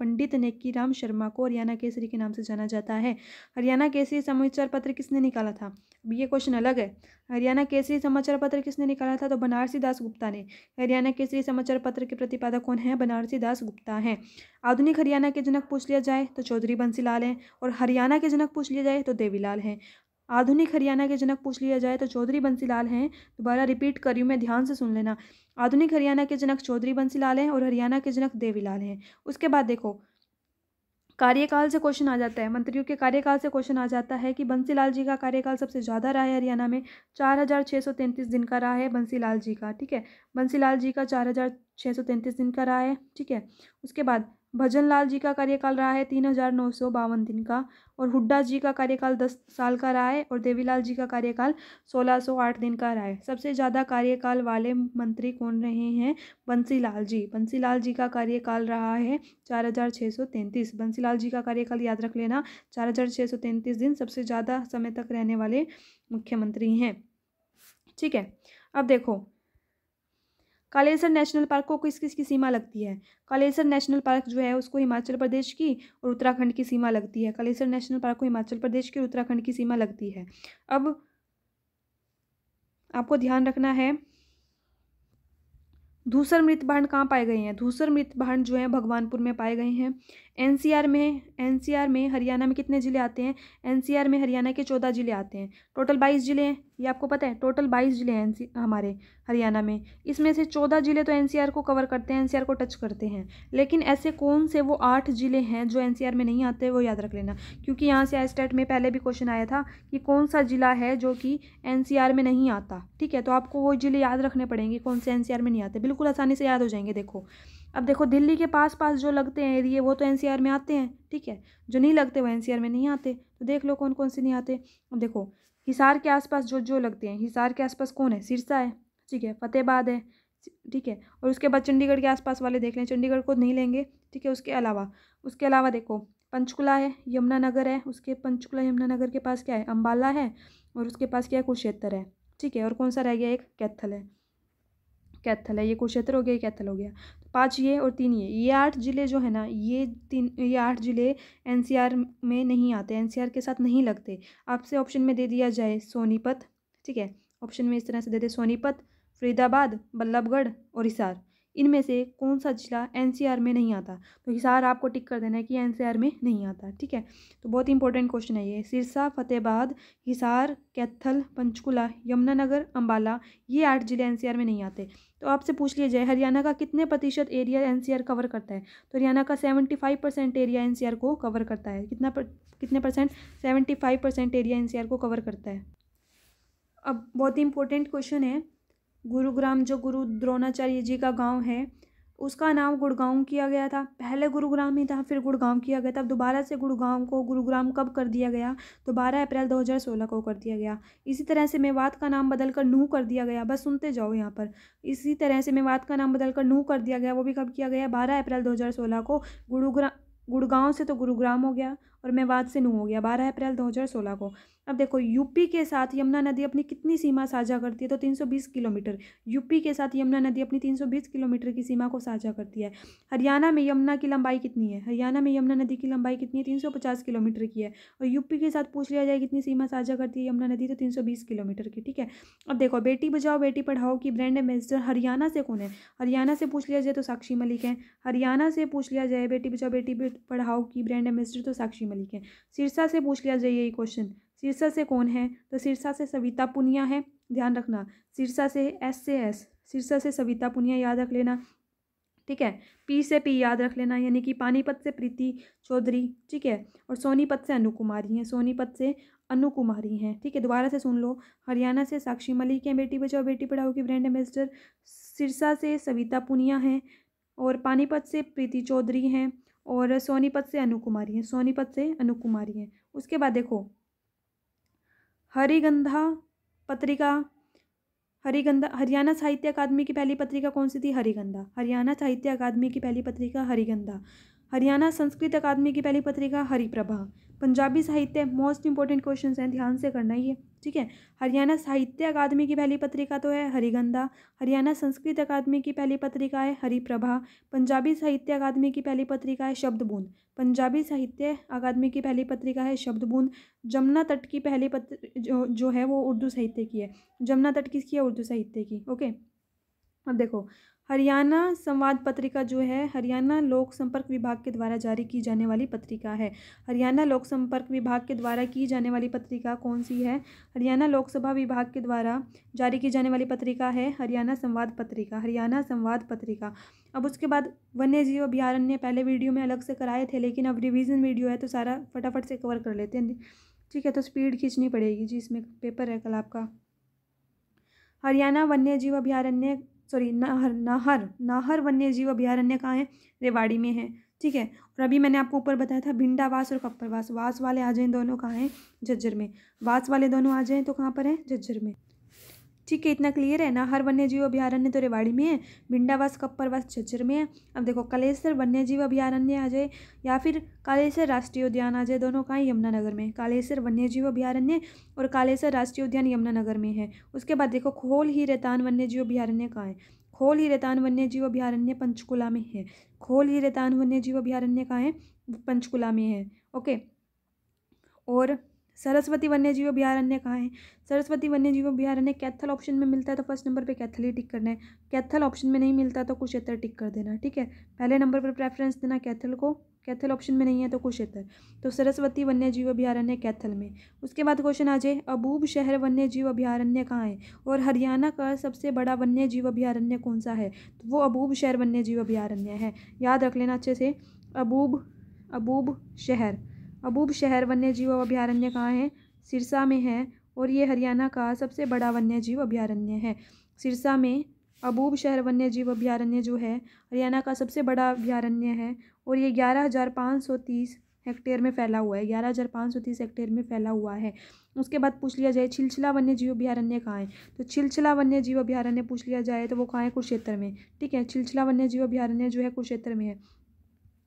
हरियाणा केसरी के नाम से जाना जाता है। हरियाणा केसरी समाचार पत्र किसने निकाला था? अब ये क्वेश्चन अलग है। हरियाणा केसरी समाचार पत्र किसने निकाला था? तो बनारसी दास गुप्ता ने। हरियाणा केसरी समाचार पत्र के प्रतिपादक कौन है? बनारसी दास गुप्ता हैं। आधुनिक हरियाणा के जनक पूछ लिया जाए तो चौधरी बंसीलाल हैं, और हरियाणा के जनक पूछ लिया जाए तो देवीलाल हैं। आधुनिक हरियाणा के जनक पूछ लिया जाए तो चौधरी बंसीलाल हैं। दोबारा रिपीट कर रही हूँ मैं, ध्यान से सुन लेना। आधुनिक हरियाणा के जनक चौधरी बंसीलाल हैं और हरियाणा के जनक देवीलाल हैं। उसके बाद देखो, कार्यकाल से क्वेश्चन आ जाता है, मंत्रियों के कार्यकाल से क्वेश्चन आ जाता है कि बंसीलाल जी का कार्यकाल सबसे ज़्यादा रहा है हरियाणा में, 4633 दिन का रहा है बंसीलाल जी का, ठीक है। बंसीलाल जी का 4633 दिन का रहा है, ठीक है। उसके बाद भजनलाल जी का कार्यकाल रहा है 3952 दिन का, और हुड्डा जी का कार्यकाल 10 साल का रहा है, और देवीलाल जी का कार्यकाल 1608 दिन का रहा है। सबसे ज़्यादा कार्यकाल वाले मंत्री कौन रहे हैं? बंसीलाल जी का कार्यकाल रहा है 4633। बंसीलाल जी का कार्यकाल याद रख लेना, 4633 दिन सबसे ज़्यादा समय तक रहने वाले मुख्यमंत्री हैं, ठीक है। अब देखो, कालेसर नेशनल पार्क को किस किस की सीमा लगती है? कालेसर नेशनल पार्क जो है उसको हिमाचल प्रदेश की और उत्तराखंड की सीमा लगती है। कालेसर नेशनल पार्क को हिमाचल प्रदेश की और उत्तराखंड की सीमा लगती है। अब आपको ध्यान रखना है, धूसर मृतभांड कहाँ पाए गए हैं? धूसर मृतभांड जो है भगवानपुर में पाए गए हैं। एनसीआर में हरियाणा में कितने ज़िले आते हैं? एनसीआर में हरियाणा के 14 ज़िले आते हैं। टोटल 22 ज़िले हैं, ये आपको पता है, टोटल 22 ज़िले हैं हमारे हरियाणा में। इसमें से 14 ज़िले तो एनसीआर को कवर करते हैं, एनसीआर को टच करते हैं, लेकिन ऐसे कौन से वो 8 ज़िले हैं जो एनसीआर में नहीं आते, वो याद रख लेना, क्योंकि यहाँ से स्टेट में पहले भी क्वेश्चन आया था कि कौन सा ज़िला है जो कि एनसीआर में नहीं आता, ठीक है। तो आपको वो ज़िले याद रखने पड़ेंगे कौन से एनसीआर में नहीं आते, बिल्कुल आसानी से याद हो जाएंगे। देखो, अब देखो दिल्ली के पास पास जो लगते हैं एरिया वो तो एनसीआर में आते हैं, ठीक है, जो नहीं लगते वो एनसीआर में नहीं आते। तो देख लो कौन कौन से नहीं आते। अब देखो हिसार के आसपास जो जो लगते हैं, हिसार के आसपास कौन है, सिरसा है, ठीक है, फतेहाबाद है, ठीक है, और उसके बाद चंडीगढ़ के आसपास वाले देख लें, चंडीगढ़ को नहीं लेंगे, ठीक है। उसके अलावा देखो पंचकुला है, यमुनानगर है, उसके पंचकुला यमुनानगर के पास क्या है, अम्बाला है, और उसके पास क्या है, कुरुक्षेत्र है, ठीक है। और कौन सा रह गया, एक कैथल है, कैथल है, ये कुरुक्षेत्र हो गया, ये कैथल हो गया। तो 5 ये और 3 ये 8 जिले जो है ना, ये 8 जिले एनसीआर में नहीं आते, एनसीआर के साथ नहीं लगते। आपसे ऑप्शन में दे दिया जाए सोनीपत, ठीक है, ऑप्शन में इस तरह से दे दे सोनीपत, फरीदाबाद, बल्लभगढ़ और हिसार, इनमें से कौन सा जिला एनसीआर में नहीं आता, तो हिसार आपको टिक कर देना है कि एनसीआर में नहीं आता, ठीक है। तो बहुत इंपॉर्टेंट क्वेश्चन है ये। सिरसा, फतेहाबाद, हिसार, कैथल, पंचकुला, यमुनानगर, अम्बाला, ये 8 जिले एनसीआर में नहीं आते। तो आपसे पूछ लिया जाए हरियाणा का कितने प्रतिशत एरिया एनसीआर कवर करता है, तो हरियाणा का 75% एरिया एनसीआर को कवर करता है। कितने परसेंट, 75% एरिया एनसीआर को कवर करता है। अब बहुत ही इंपॉर्टेंट क्वेश्चन है, गुरुग्राम जो गुरु द्रोणाचार्य जी का गांव है उसका नाम गुड़गांव किया गया था। पहले गुरुग्राम ही था, फिर गुड़गांव किया गया था। अब दोबारा से गुड़गांव को गुरुग्राम कब कर दिया गया, तो 12 अप्रैल 2016 को कर दिया गया। इसी तरह से मेवात का नाम बदलकर नूह कर दिया गया, बस सुनते जाओ यहाँ पर। इसी तरह से मेवात का नाम बदलकर नूह कर दिया गया, वो भी कब किया गया, 12 अप्रैल 2016 को। गुड़गांव से तो गुरुग्राम हो गया और मेवात से नूह हो गया, 12 अप्रैल 2016 को। अब देखो यूपी के साथ यमुना नदी अपनी कितनी सीमा साझा करती है, तो 320 किलोमीटर। यूपी के साथ यमुना नदी अपनी 320 किलोमीटर की सीमा को साझा करती है। हरियाणा में यमुना की लंबाई कितनी है, हरियाणा में यमुना नदी की लंबाई कितनी है, 350 किलोमीटर की है। और यूपी के साथ पूछ लिया जाए कितनी सीमा साझा करती है यमुना नदी, तो 320 किलोमीटर की, ठीक है। अब देखो बेटी बचाओ बेटी पढ़ाओ की ब्रांड एम्बेसडर हरियाणा से कौन है, हरियाणा से पूछ लिया जाए तो साक्षी मलिक है। हरियाणा से पूछ लिया जाए बेटी बचाओ बेटी पढ़ाओ की ब्रांड एम्बेसडर तो साक्षी मलिक है। सिरसा से पूछ लिया जाए यही क्वेश्चन, सिरसा से कौन है, तो सिरसा से सविता पुनिया है, ध्यान रखना। सिरसा से एस, सिरसा से सविता पुनिया याद रख लेना, ठीक है। पी से पी याद रख लेना, यानी कि पानीपत से प्रीति चौधरी, ठीक है। और सोनीपत से अनु कुमारी हैं, सोनीपत से अनु कुमारी हैं, ठीक है। दोबारा से सुन लो, हरियाणा से साक्षी मलिक हैं बेटी बचाओ बेटी पढ़ाओ की ब्रांड एम्बेसडर, सिरसा से सविता पुनिया हैं, और पानीपत से प्रीति चौधरी हैं, और सोनीपत से अनु कुमारी हैं, सोनीपत से अनु कुमारी हैं। उसके बाद देखो हरिगंधा पत्रिका, हरियाणा साहित्य अकादमी की पहली पत्रिका कौन सी थी, हरिगंधा। हरियाणा साहित्य अकादमी की पहली पत्रिका हरिगंधा। हरियाणा संस्कृत अकादमी की पहली पत्रिका हरिप्रभा। पंजाबी साहित्य, मोस्ट इंपॉर्टेंट क्वेश्चन हैं, ध्यान से करना ये, ठीक है। हरियाणा साहित्य अकादमी की पहली पत्रिका तो है हरिगंधा। हरियाणा संस्कृत अकादमी की पहली पत्रिका है हरिप्रभा। पंजाबी साहित्य अकादमी की पहली पत्रिका है शब्दबूंद। पंजाबी साहित्य अकादमी की पहली पत्रिका है शब्दबूंद। जमुना तट की पहली जो है वो उर्दू साहित्य की है। जमुना तट किसकी है, उर्दू साहित्य की, ओके। अब देखो हरियाणा संवाद पत्रिका जो है हरियाणा लोक संपर्क विभाग के द्वारा जारी की जाने वाली पत्रिका है। हरियाणा लोक संपर्क विभाग के द्वारा की जाने वाली पत्रिका कौन सी है, हरियाणा लोकसभा विभाग के द्वारा जारी की जाने वाली पत्रिका है हरियाणा संवाद पत्रिका, हरियाणा संवाद पत्रिका। अब उसके बाद वन्य जीव अभयारण्य पहले वीडियो में अलग से कराए थे, लेकिन अब रिविजन वीडियो है तो सारा फटाफट से कवर कर लेते हैं, ठीक है। तो स्पीड खींचनी पड़ेगी जी, इसमें पेपर है कल आपका। हरियाणा वन्य जीव अभयारण्य नाहर वन्य जीव अभयारण्य कहाँ है, रेवाड़ी में है, ठीक है। और अभी मैंने आपको ऊपर बताया था भिंडावास और कप्परवास, वास वाले आ जाएं दोनों कहाँ हैं, झज्जर में। वास वाले दोनों आ जाएं तो कहाँ पर हैं, झज्जर में, ठीक है। इतना क्लियर है ना। हर वन्य जीव अभयारण्य तो रेवाड़ी में है, भिंडावास कप्परवास झज्जर में है। अब देखो कालेसर वन्य जीव अभयारण्य आ जाए या फिर कालेसर राष्ट्रीय उद्यान आ जाए, दोनों कहाँ, यमुनानगर में। कालेसर वन्य जीव अभयारण्य और कालेसर राष्ट्रीय उद्यान यमुनानगर में है। उसके बाद देखो खोल ही रेतान वन्य जीव अभयारण्य कहाँ है, खोल ही रेतान वन्य जीव अभयारण्य पंचकुला में है। खोल ही रेतान वन्य जीव अभयारण्य कहाँ है, पंचकुला में है, ओके। और सरस्वती वन्य जीव अभयारण्य कहाँ है, सरस्वती वन्य जीव अभयारण्य कैथल ऑप्शन में मिलता है तो फर्स्ट नंबर पे कैथल ही टिक करना है। कैथल ऑप्शन में नहीं मिलता तो कुरुक्षेत्र टिक कर देना, ठीक है। पहले नंबर पर प्रेफरेंस देना कैथल को, कैथल ऑप्शन में नहीं है तो कुरुक्षेत्र। तो सरस्वती वन्य जीव अभयारण्य कैथल में। उसके बाद क्वेश्चन आ जाए अबूब शहर वन्य जीव अभयारण्य कहाँ है, और हरियाणा का सबसे बड़ा वन्य जीव अभयारण्य कौन सा है, तो वो अबूब शहर वन्य जीव अभयारण्य है। याद रख लेना अच्छे से, अबूब शहर वन्य जीव अभयारण्य कहाँ है, सिरसा में है, और ये हरियाणा का सबसे बड़ा वन्य जीव अभयारण्य है। सिरसा में अबूब शहर वन्य जीव अभयारण्य जो है हरियाणा का सबसे बड़ा अभयारण्य है और ये 11,530 हेक्टेयर में फैला हुआ है। 11,530 हेक्टेयर में फैला हुआ है। उसके बाद पूछ लिया जाए छिलछिला वन्य जीव अभयारण्य कहाँ है, तो छिलछिला वन्य जीव अभयारण्य पूछ लिया जाए तो वो कहाँ है, कुरुक्षेत्र में। ठीक है, छिलछिला वन्य जीव अभयारण्य जो है कुरुक्षेत्र में है।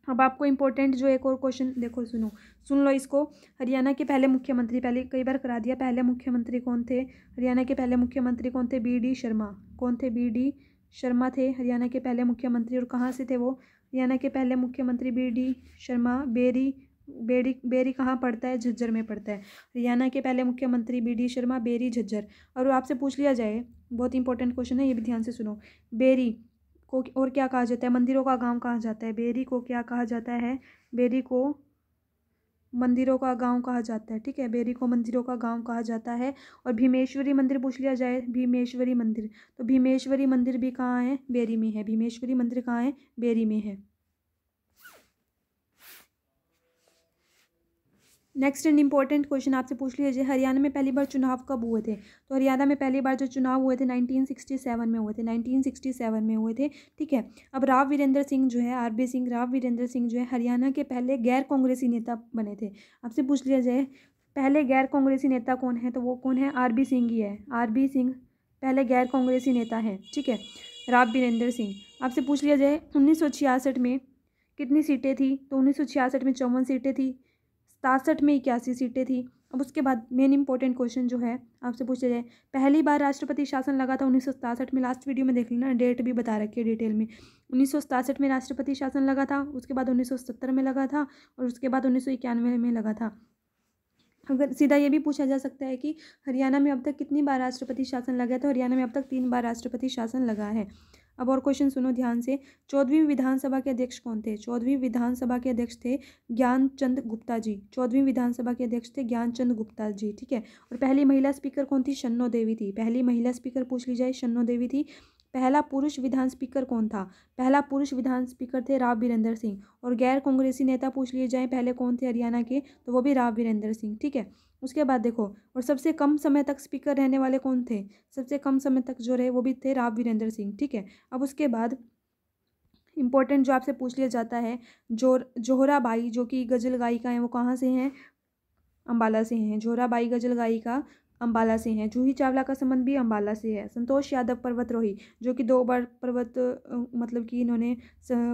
अब आपको इंपॉर्टेंट जो एक और क्वेश्चन देखो, सुन लो इसको। हरियाणा के पहले मुख्यमंत्री, पहले कई बार करा दिया, पहले मुख्यमंत्री कौन थे हरियाणा के पहले मुख्यमंत्री कौन थे, बी.डी. शर्मा। कौन थे, बी.डी. शर्मा थे हरियाणा के पहले मुख्यमंत्री। और कहाँ से थे वो, हरियाणा के पहले मुख्यमंत्री बी.डी. शर्मा। बेरी कहाँ पड़ता है, झज्जर में पड़ता है। हरियाणा के पहले मुख्यमंत्री बी.डी. शर्मा, बेरी झज्जर। और आपसे पूछ लिया जाए, बहुत इंपॉर्टेंट क्वेश्चन है, ये भी ध्यान से सुनो। बेरी को और क्या कहा जाता है, मंदिरों का गांव कहा जाता है। बेरी को क्या कहा जाता है, बेरी को मंदिरों का गांव कहा जाता है। ठीक है, बेरी को मंदिरों का गांव कहा जाता है। और भीमेश्वरी मंदिर पूछ लिया जाए, भीमेश्वरी मंदिर, तो भीमेश्वरी मंदिर भी कहाँ है, बेरी में है। भीमेश्वरी मंदिर कहाँ है, बेरी में है। नेक्स्ट एंड इंपॉर्टेंट क्वेश्चन आपसे पूछ लिया, हरियाणा में पहली बार चुनाव कब हुए थे, तो हरियाणा में पहली बार जो चुनाव हुए थे 1967 में हुए थे, 1967 में हुए थे। ठीक है, अब राव वीरेंद्र सिंह जो है, आर.बी. सिंह, राव वीरेंद्र सिंह जो है हरियाणा के पहले गैर कांग्रेसी नेता बने थे। आपसे पूछ लिया जाए पहले गैर कांग्रेसी नेता कौन है, तो वो कौन है, आर.बी. सिंह ही है। आर.बी. सिंह पहले गैर कांग्रेसी नेता हैं। ठीक है, राव वीरेंद्र सिंह। आपसे पूछ लिया जाए 1966 में कितनी सीटें थी, तो 1966 में 54 सीटें थी, 67 में 81 सीटें थी। अब उसके बाद मेन इंपॉर्टेंट क्वेश्चन जो है आपसे पूछा जाए, पहली बार राष्ट्रपति शासन लगा था 1967 में। लास्ट वीडियो में देख लेना, डेट भी बता रखी है डिटेल में। 1967 में राष्ट्रपति शासन लगा था, उसके बाद 1970 में लगा था, और उसके बाद 1991 में लगा था। अगर सीधा ये भी पूछा जा सकता है कि हरियाणा में अब तक कितनी बार राष्ट्रपति शासन लगा है, तो हरियाणा में अब तक 3 बार राष्ट्रपति शासन लगा है। अब और क्वेश्चन सुनो ध्यान से। 14वीं विधानसभा के अध्यक्ष कौन थे, 14वीं विधानसभा के अध्यक्ष थे ज्ञानचंद गुप्ता जी। 14वीं विधानसभा के अध्यक्ष थे ज्ञानचंद गुप्ता जी। ठीक है, और पहली महिला स्पीकर कौन थी, शन्नो देवी थी। पहली महिला स्पीकर पूछ ली जाए, शन्नो देवी थी। पहला पुरुष विधान स्पीकर कौन था, पहला पुरुष विधान स्पीकर थे राव वीरेंद्र सिंह। और गैर कांग्रेसी नेता पूछ लिए जाए पहले कौन थे हरियाणा के, तो वो भी राव वीरेंद्र सिंह। ठीक है, उसके बाद देखो, और सबसे कम समय तक स्पीकर रहने वाले कौन थे, सबसे कम समय तक जो रहे वो भी थे राव वीरेंद्र सिंह। ठीक है, अब उसके बाद इंपॉर्टेंट जो आपसे पूछ लिया जाता है, जोहराबाई जो कि गजल गायिका हैं, वो कहाँ से हैं, अम्बाला से हैं। जोहराबाई गजल गायिका अम्बाला से हैं। जूही चावला का संबंध भी अम्बाला से है। संतोष यादव पर्वतरोही जो कि 2 बार पर्वत मतलब कि इन्होंने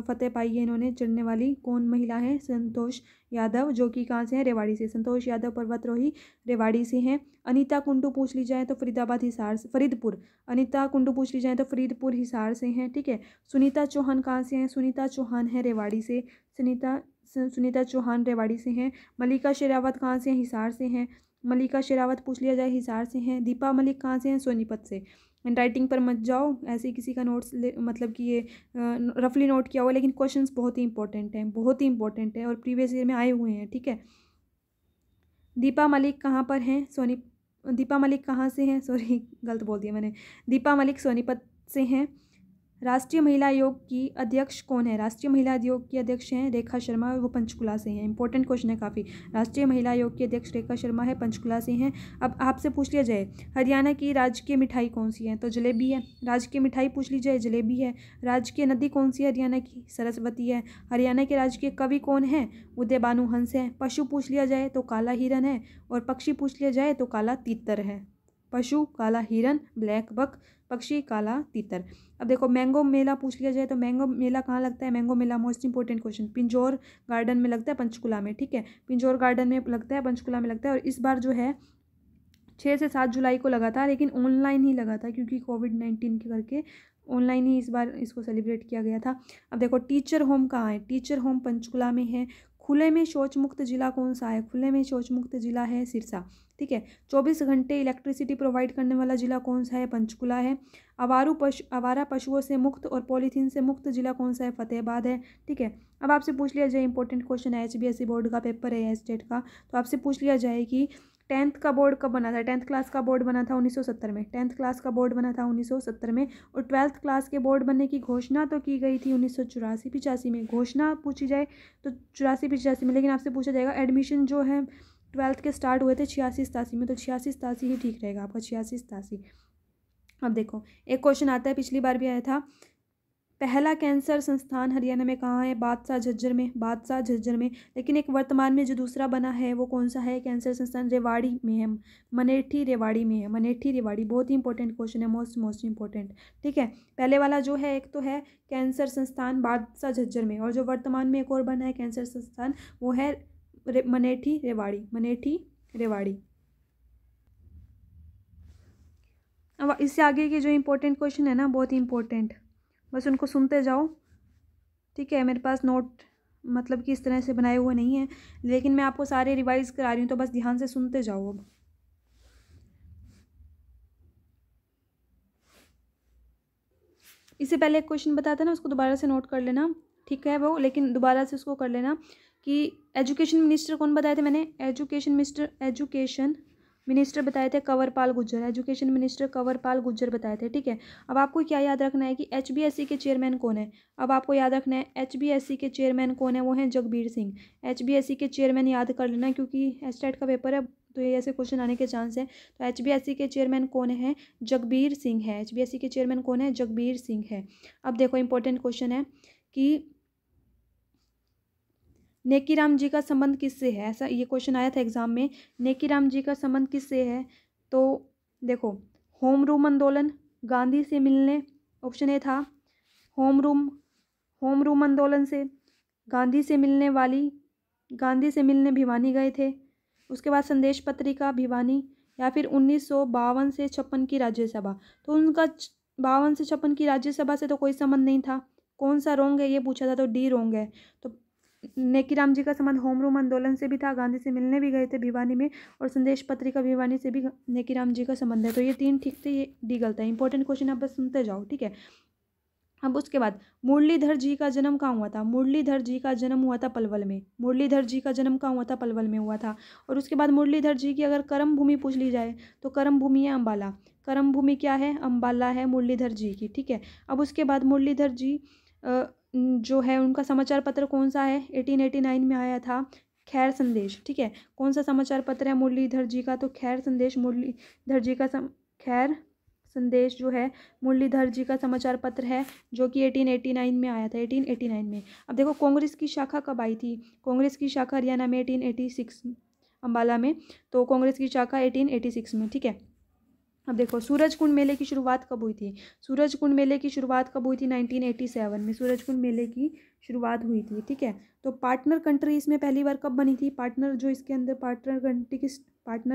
फतेह पाई है, इन्होंने चढ़ने वाली कौन महिला है, संतोष यादव, जो कि कहाँ से हैं, रेवाड़ी से। संतोष यादव पर्वतरोही रेवाड़ी से हैं। अनीता कुंडू पूछ ली जाए तो फरीदाबाद हिसार से, फरीदपुर। अनीता कुंडू पूछ ली जाए तो फरीदपुर हिसार से हैं। ठीक है, सुनीता चौहान कहाँ से हैं, सुनीता चौहान है रेवाड़ी से। सुनीता चौहान रेवाड़ी से हैं। मल्लिका शेरावत कहाँ से हैं, हिसार से हैं। मल्लिका शेरावत पूछ लिया जाए हिसार से हैं। दीपा मलिक कहाँ से हैं, सोनीपत से। हैंड राइटिंग पर मत जाओ, ऐसे किसी का नोट्स मतलब कि ये रफली नोट किया हुआ है, लेकिन क्वेश्चंस बहुत ही इंपॉर्टेंट हैं, बहुत ही इंपॉर्टेंट है और प्रीवियस ईयर में आए हुए हैं। ठीक है, दीपा मलिक कहाँ पर हैं, दीपा मलिक कहाँ से हैं, सॉरी गलत बोल दिया मैंने। दीपा मलिक सोनीपत से हैं। राष्ट्रीय महिला आयोग की अध्यक्ष कौन है, राष्ट्रीय महिला आयोग की अध्यक्ष हैं रेखा शर्मा, वो पंचकुला से हैं। इंपॉर्टेंट क्वेश्चन है काफ़ी। राष्ट्रीय महिला आयोग की अध्यक्ष रेखा शर्मा है, पंचकुला से हैं। अब आपसे पूछ लिया जाए हरियाणा की राजकीय मिठाई कौन सी है, तो जलेबी है। राजकीय मिठाई पूछ ली जाए, जलेबी है। राजकीय नदी कौन सी है हरियाणा की, सरस्वती है। हरियाणा के राजकीय कवि कौन है, उदय भानु हंस हैं। पशु पूछ लिया जाए तो काला हिरन है, और पक्षी पूछ लिया जाए तो काला तीतर है। पशु काला हिरन, ब्लैक बक, पक्षी काला तीतर। अब देखो मैंगो मेला पूछ लिया जाए तो मैंगो मेला कहाँ लगता है, मैंगो मेला most important question Pinjore garden में लगता है, पंचकुला में। ठीक है, पिंजौर गार्डन में लगता है, पंचकुला में लगता है। और इस बार जो है 6 से 7 जुलाई को लगा था, लेकिन ऑनलाइन ही लगा था क्योंकि कोविड-19 के करके ऑनलाइन ही इस बार इसको सेलिब्रेट किया गया था। अब देखो टीचर होम कहाँ है, टीचर होम पंचकुला में है। खुले में शौच मुक्त जिला कौन सा है, खुले में शौच मुक्त जिला है सिरसा। ठीक है, 24 घंटे इलेक्ट्रिसिटी प्रोवाइड करने वाला जिला कौन सा है, पंचकुला है। आवारा पशुओं से मुक्त और पॉलीथीन से मुक्त जिला कौन सा है, फतेहाबाद है। ठीक है, अब आपसे पूछ लिया जाए इंपॉर्टेंट क्वेश्चन है, HBSE बोर्ड का पेपर है स्टेट का, तो आपसे पूछ लिया जाए कि 10th का बोर्ड कब बना था, 10th क्लास का बोर्ड बना था 1970 में। 10th क्लास का बोर्ड बना था 1970 में। और 12th क्लास के बोर्ड बनने की घोषणा तो की गई थी 1984-85 में। घोषणा पूछी जाए तो 84-85 में, लेकिन आपसे पूछा जाएगा एडमिशन जो है 12th के स्टार्ट हुए थे 86-87 में, तो 86-87 ही ठीक रहेगा आपका, 86-87। अब देखो एक क्वेश्चन आता है, पिछली बार भी आया था, पहला कैंसर संस्थान हरियाणा में कहाँ है? बादशाह झज्जर में, बादशाह झज्जर में। लेकिन एक वर्तमान में जो दूसरा बना है वो कौन सा है? कैंसर संस्थान रेवाड़ी में है, मनेठी रेवाड़ी में है, मनेठी रेवाड़ी। बहुत ही इंपॉर्टेंट क्वेश्चन है, मोस्ट इंपॉर्टेंट। ठीक है, पहले वाला जो है एक तो है कैंसर संस्थान बादशाह झज्जर में, और जो वर्तमान में एक और बना है कैंसर संस्थान वो है मनेठी रेवाड़ी, मनेठी रेवाड़ी। अब इससे आगे के जो इंपॉर्टेंट क्वेश्चन है ना, बहुत ही इंपॉर्टेंट, बस उनको सुनते जाओ। ठीक है, मेरे पास नोट मतलब कि इस तरह से बनाए हुए नहीं हैं, लेकिन मैं आपको सारे रिवाइज करा रही हूँ, तो बस ध्यान से सुनते जाओ। अब इससे पहले एक क्वेश्चन बताता ना, उसको दोबारा से नोट कर लेना। ठीक है वो, लेकिन दोबारा से उसको कर लेना कि एजुकेशन मिनिस्टर कौन बताए थे मैंने? एजुकेशन मिनिस्टर बताए थे कंवरपाल गुर्जर, एजुकेशन मिनिस्टर कंवरपाल गुर्जर बताए थे। ठीक है, अब आपको क्या याद रखना है कि HBSC के चेयरमैन कौन है? अब आपको याद रखना है HBSC के चेयरमैन कौन है, वो हैं जगबीर सिंह। HBSC के चेयरमैन याद कर लेना, क्योंकि एस्टेट का पेपर है तो ये ऐसे क्वेश्चन आने के चांस है। तो HBSC के चेयरमैन कौन है? जगबीर सिंह है। HBSC के चेयरमैन कौन है? जगबीर सिंह है। अब देखो इंपॉर्टेंट क्वेश्चन है कि नेकीराम जी का संबंध किससे है? ऐसा ये क्वेश्चन आया था एग्जाम में, नेकीराम जी का संबंध किससे है? तो देखो, होम रूल आंदोलन, गांधी से मिलने, ऑप्शन ए था होम रूल आंदोलन से, गांधी से मिलने भिवानी गए थे, उसके बाद संदेश पत्रिका भिवानी, या फिर 1952 से 56 की राज्यसभा। तो उनका 52 से 56 की राज्यसभा से तो कोई संबंध नहीं था। कौन सा रोंग है ये पूछा था, तो डी रोंग है। तो नेकीराम जी का संबंध होम रूल आंदोलन से भी था, गांधी से मिलने भी गए थे भिवानी में, और संदेश पत्रिका भिवानी से भी नेकीराम जी का संबंध है। तो ये 3 ठीक थे, ये डी गलत है। इंपॉर्टेंट क्वेश्चन आप बस सुनते जाओ। ठीक है, अब उसके बाद मुरलीधर जी का जन्म कहाँ हुआ था? मुरलीधर जी का जन्म हुआ था पलवल में। मुरलीधर जी का जन्म कहाँ हुआ था? पलवल में हुआ था। और उसके बाद मुरलीधर जी की अगर कर्म भूमि पूछ ली जाए तो कर्म भूमि है अम्बाला। कर्म भूमि क्या है? अम्बाला है मुरलीधर जी की। ठीक है, अब उसके बाद मुरलीधर जी जो है उनका समाचार पत्र कौन सा है? 1889 में आया था खैर संदेश। ठीक है, कौन सा समाचार पत्र है मुरलीधर जी का? तो खैर संदेश। मुरलीधर जी का खैर संदेश जो है मुरलीधर जी का समाचार पत्र है, जो कि 1889 में आया था, 1889 में। अब देखो कांग्रेस की शाखा कब आई थी? कांग्रेस की शाखा हरियाणा में 1886 अम्बाला में। तो कांग्रेस की शाखा 1886 में। ठीक है, अब देखो सूरजकुंड मेले की शुरुआत कब हुई थी? सूरजकुंड मेले की शुरुआत कब हुई थी? 1987 में सूरजकुंड मेले की शुरुआत हुई थी। ठीक है, तो पार्टनर कंट्री इसमें पहली बार कब बनी थी? पार्टनर जो इसके अंदर पार्टनर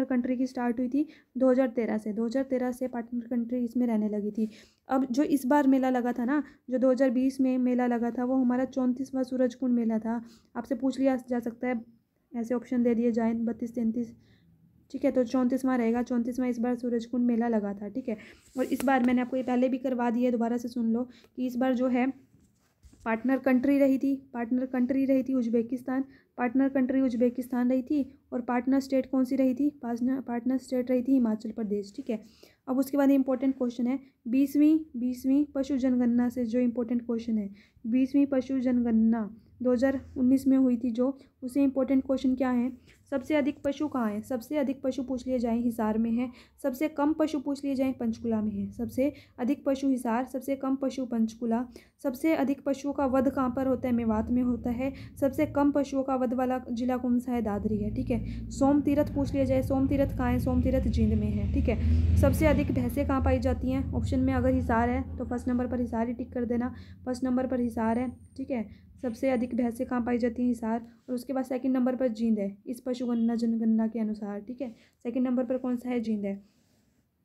कंट्री की स्टार्ट हुई थी 2013 से। 2013 से पार्टनर कंट्री इसमें रहने लगी थी। अब जो इस बार मेला लगा था ना, जो 2020 में मेला लगा था, वो हमारा 34वां सूरजकुंड मेला था। आपसे पूछ लिया जा सकता है, ऐसे ऑप्शन दे दिए जाए 32, 33। ठीक है, तो 34वां रहेगा, 34वां इस बार सूरजकुंड मेला लगा था। ठीक है, और इस बार मैंने आपको ये पहले भी करवा दिया है, दोबारा से सुन लो कि इस बार जो है पार्टनर कंट्री रही थी उज्बेकिस्तान, पार्टनर कंट्री उज्बेकिस्तान रही थी, और पार्टनर स्टेट कौन सी रही थी? पार्टनर स्टेट रही थी हिमाचल प्रदेश। ठीक है, अब उसके बाद इंपॉर्टेंट क्वेश्चन है 20वीं पशु जनगणना से जो इंपॉर्टेंट क्वेश्चन है, 20वीं पशु जनगणना 2019 में हुई थी जो, उसे इंपॉर्टेंट क्वेश्चन क्या है? सबसे अधिक पशु कहाँ है? सबसे अधिक पशु पूछ लिए जाए हिसार में है, सबसे कम पशु पूछ लिए जाए पंचकुला में है। सबसे अधिक पशु हिसार, सबसे कम पशु पंचकुला। सबसे अधिक पशुओं का वध कहाँ पर होता है? मेवात में होता है। सबसे कम पशुओं का वध वाला जिला कौन सा है? दादरी है। ठीक है, सोम तीरथ पूछ लिया जाए, सोम तीरथ कहाँ है? सोम तीरथ जींद में है। ठीक है, सबसे अधिक भैंसें कहाँ पाई जाती हैं? ऑप्शन में अगर हिसार है तो फर्स्ट नंबर पर हिसार ही टिक कर देना, फर्स्ट नंबर पर हिसार है। ठीक है, सबसे अधिक भैंसें कहाँ पाई जाती हैं? हिसार। और उसके बाद सेकंड नंबर पर जींद है इस पशुगणना जनगणना के अनुसार। ठीक है, सेकंड नंबर पर कौन सा है? जींद है।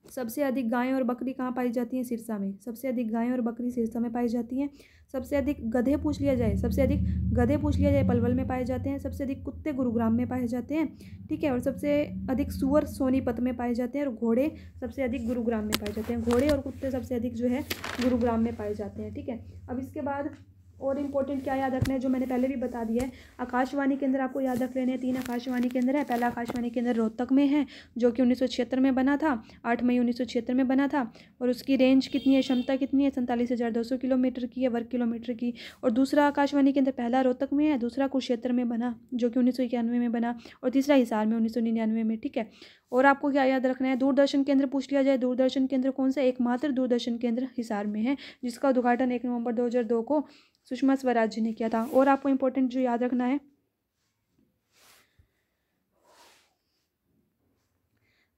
सबसे अधिक गायें और बकरी कहाँ पाई जाती हैं? सिरसा में। सबसे अधिक गायें और बकरी सिरसा में पाई जाती हैं। सबसे अधिक गधे पूछ लिया जाए, सबसे अधिक गधे पूछ लिया जाए पलवल में पाए जाते हैं। सबसे अधिक कुत्ते गुरुग्राम में पाए जाते हैं। ठीक है, और सबसे अधिक सुअर सोनीपत में पाए जाते हैं, और घोड़े सबसे अधिक गुरुग्राम में पाए जाते हैं। घोड़े और कुत्ते सबसे अधिक जो है गुरुग्राम में पाए जाते हैं। ठीक है, अब इसके बाद और इम्पोर्टेंट क्या याद रखना है, जो मैंने पहले भी बता दिया है। आकाशवाणी केंद्र आपको याद रख लेने हैं, 3 आकाशवाणी केंद्र है। पहला आकाशवाणी केंद्र रोहतक में है, जो कि 1976 में बना था, 8 मई 1976 में बना था। और उसकी रेंज कितनी है, क्षमता कितनी है, 47,200 किलोमीटर की है, वर्ग किलोमीटर की। और दूसरा आकाशवाणी केंद्र पहला रोहतक में है, दूसरा कुरुक्षेत्र में बना, जो कि 1991 में बना, और तीसरा हिसार में 1999 में। ठीक है। और आपको क्या याद रखना है, दूरदर्शन केंद्र पूछ लिया जाए, दूरदर्शन केंद्र कौन सा, एकमात्र दूरदर्शन केंद्र हिसार में है, जिसका उद्घाटन 1 नवंबर 2002 को सुषमा स्वराज जी ने किया था। और आपको इंपॉर्टेंट जो याद रखना है,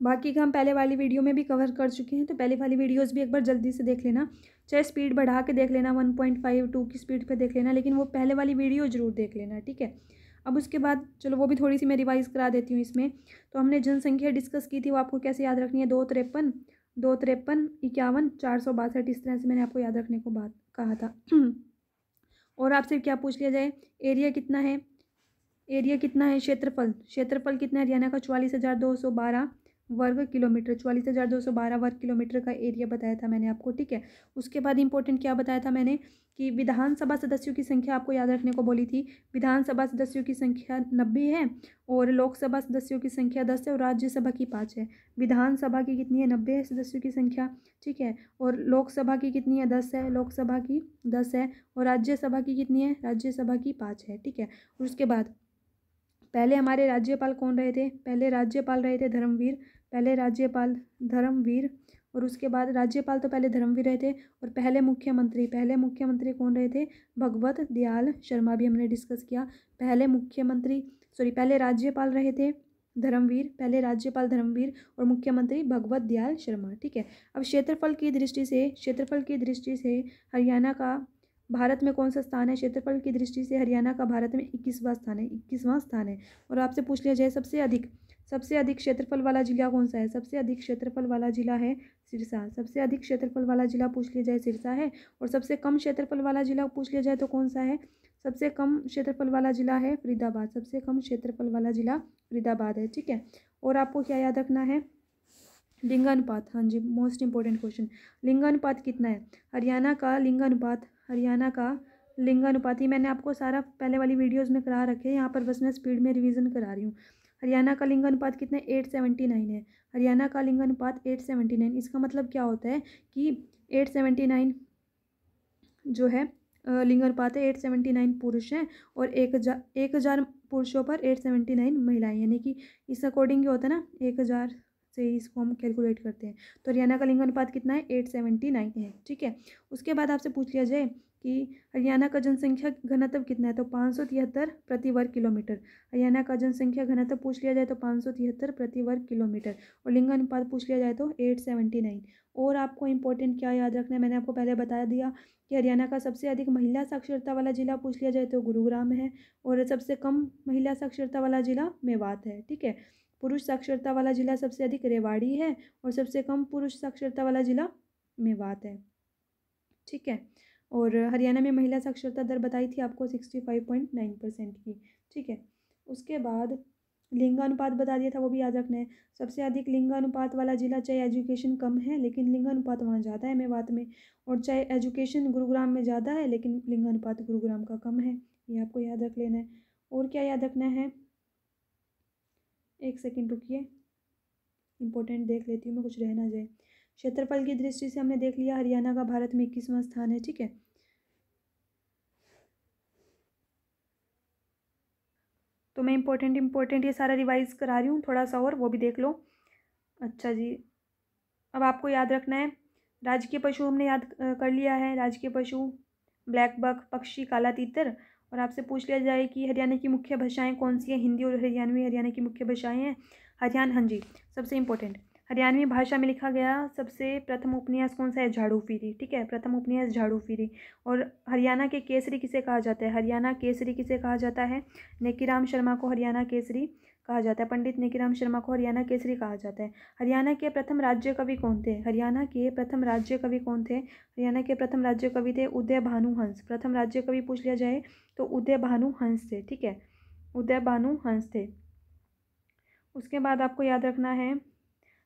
बाकी का हम पहले वाली वीडियो में भी कवर कर चुके हैं, तो पहले वाली वीडियोस भी एक बार जल्दी से देख लेना, चाहे स्पीड बढ़ा के देख लेना, 1.52 की स्पीड पे देख लेना, लेकिन वो पहले वाली वीडियो जरूर देख लेना। ठीक है। अब उसके बाद चलो वो भी थोड़ी सी मैं रिवाइज करा देती हूँ इसमें। तो हमने जनसंख्या डिस्कस की थी, वो आपको कैसे याद रखनी है, 253, 51, 462, इस तरह से मैंने आपको याद रखने को बात कहा था। और आपसे क्या पूछ लिया जाए, एरिया कितना है, एरिया कितना है, क्षेत्रफल, क्षेत्रफल कितना है हरियाणा का, 44,212 वर्ग किलोमीटर, 44,212 वर्ग किलोमीटर का एरिया बताया था मैंने आपको। ठीक है। उसके बाद इंपॉर्टेंट क्या बताया था मैंने, कि विधानसभा सदस्यों की संख्या आपको याद रखने को बोली थी। विधानसभा सदस्यों की संख्या 90 है, और लोकसभा सदस्यों की संख्या 10 है, और राज्यसभा की 5 है। विधानसभा की कितनी है, 90 है सदस्यों की संख्या। ठीक है। और लोकसभा की कितनी है, 10 है, लोकसभा की 10 है, और राज्यसभा की कितनी है, राज्यसभा की 5 है। ठीक है। और उसके बाद पहले हमारे राज्यपाल कौन रहे थे, पहले राज्यपाल रहे थे धर्मवीर, पहले राज्यपाल धर्मवीर। और उसके बाद राज्यपाल तो पहले धर्मवीर रहे थे, और पहले मुख्यमंत्री कौन रहे थे, भगवत दयाल शर्मा, भी हमने डिस्कस किया। पहले राज्यपाल रहे थे धर्मवीर, पहले राज्यपाल धर्मवीर, और मुख्यमंत्री भगवत दयाल शर्मा। ठीक है। अब क्षेत्रफल की दृष्टि से हरियाणा का भारत में कौन सा स्थान है, क्षेत्रफल की दृष्टि से हरियाणा का भारत में 21वां स्थान है, 21वां स्थान है। और आपसे पूछ लिया जाए सबसे अधिक क्षेत्रफल वाला जिला कौन सा है, सबसे अधिक क्षेत्रफल वाला जिला है सिरसा, सबसे अधिक क्षेत्रफल वाला जिला पूछ लिया जाए सिरसा है। और सबसे कम क्षेत्रफल वाला जिला पूछ लिया जाए तो कौन सा है, सबसे कम क्षेत्रफल वाला जिला है फरीदाबाद, सबसे कम क्षेत्रफल वाला जिला फरीदाबाद है। ठीक है। और आपको क्या याद रखना है, लिंगानुपात, हाँ जी मोस्ट इंपॉर्टेंट क्वेश्चन, लिंगानुपात कितना है हरियाणा का, लिंगानुपात ही मैंने आपको सारा पहले वाली वीडियोस में करा रखे हैं, यहाँ पर बस मैं स्पीड में रिवीजन करा रही हूँ। हरियाणा का लिंगानुपात कितना है, 879 है, हरियाणा का लिंगानुपात 879। इसका मतलब क्या होता है कि 879 जो है लिंगानुपात है, 879 पुरुष हैं, और 1,000 पुरुषों पर 879 महिलाएं, यानी कि इस अकॉर्डिंग क्या होता है ना, 1,000 से इसको हम कैलकुलेट करते हैं। तो हरियाणा का लिंगानुपात कितना है, 879 है। ठीक है। उसके बाद आपसे पूछ लिया जाए कि हरियाणा का जनसंख्या घनत्व कितना है, तो 573 प्रति वर्ग किलोमीटर, हरियाणा का जनसंख्या घनत्व पूछ लिया जाए तो 573 प्रति वर्ग किलोमीटर, और लिंगानुपात पूछ लिया जाए तो 879। और आपको इंपॉर्टेंट क्या याद रखना है, मैंने आपको पहले बता दिया कि हरियाणा का सबसे अधिक महिला साक्षरता वाला जिला पूछ लिया जाए तो गुरुग्राम है, और सबसे कम महिला साक्षरता वाला जिला मेवात है। ठीक है। पुरुष साक्षरता वाला जिला सबसे अधिक रेवाड़ी है, और सबसे कम पुरुष साक्षरता वाला जिला मेवात है। ठीक है। और हरियाणा में महिला साक्षरता दर बताई थी आपको 65.9% की। ठीक है। उसके बाद लिंगानुपात बता दिया था, वो भी याद रखना है। सबसे अधिक लिंगानुपात वाला जिला, चाहे एजुकेशन कम है लेकिन लिंगानुपात वहाँ ज़्यादा है मेवात में, और चाहे एजुकेशन गुरुग्राम में ज़्यादा है लेकिन लिंगानुपात गुरुग्राम का कम है, ये आपको याद रख लेना है। और क्या याद रखना है, एक सेकेंड रुकिए, इंपॉर्टेंट देख लेती हूँ मैं, कुछ रह ना जाए। क्षेत्रफल की दृष्टि से हमने देख लिया हरियाणा का भारत में 21वां स्थान है। ठीक है। तो मैं इंपॉर्टेंट ये सारा रिवाइज करा रही हूँ थोड़ा सा, और वो भी देख लो। अच्छा जी, अब आपको याद रखना है, राजकीय पशु हमने याद कर लिया है, राजकीय पशु ब्लैक बक, पक्षी, काला तीतर। और आपसे पूछ लिया जाए कि हरियाणा की मुख्य भाषाएं कौन सी हैं, हिंदी और हरियाणवी हरियाणा की मुख्य भाषाएं हैं। हाँ जी, सबसे इंपॉर्टेंट, हरियाणवी भाषा में लिखा गया सबसे प्रथम उपन्यास कौन सा है, झाड़ू फिरी। ठीक है, प्रथम उपन्यास झाड़ू फिरी। और हरियाणा के केसरी किसे कहा जाता है, हरियाणा केसरी किसे कहा जाता है, नेकीराम शर्मा को हरियाणा केसरी कहा जाता है, पंडित नेकीराम शर्मा को हरियाणा केसरी कहा जाता है। हरियाणा के प्रथम राज्य कवि कौन थे, हरियाणा के प्रथम राज्य कवि कौन थे, हरियाणा के प्रथम राज्य कवि थे उदय भानु हंस। प्रथम राज्य कवि पूछ लिया जाए तो उदय भानु हंस थे। ठीक है, उदय भानु हंस थे। उसके बाद आपको याद रखना है,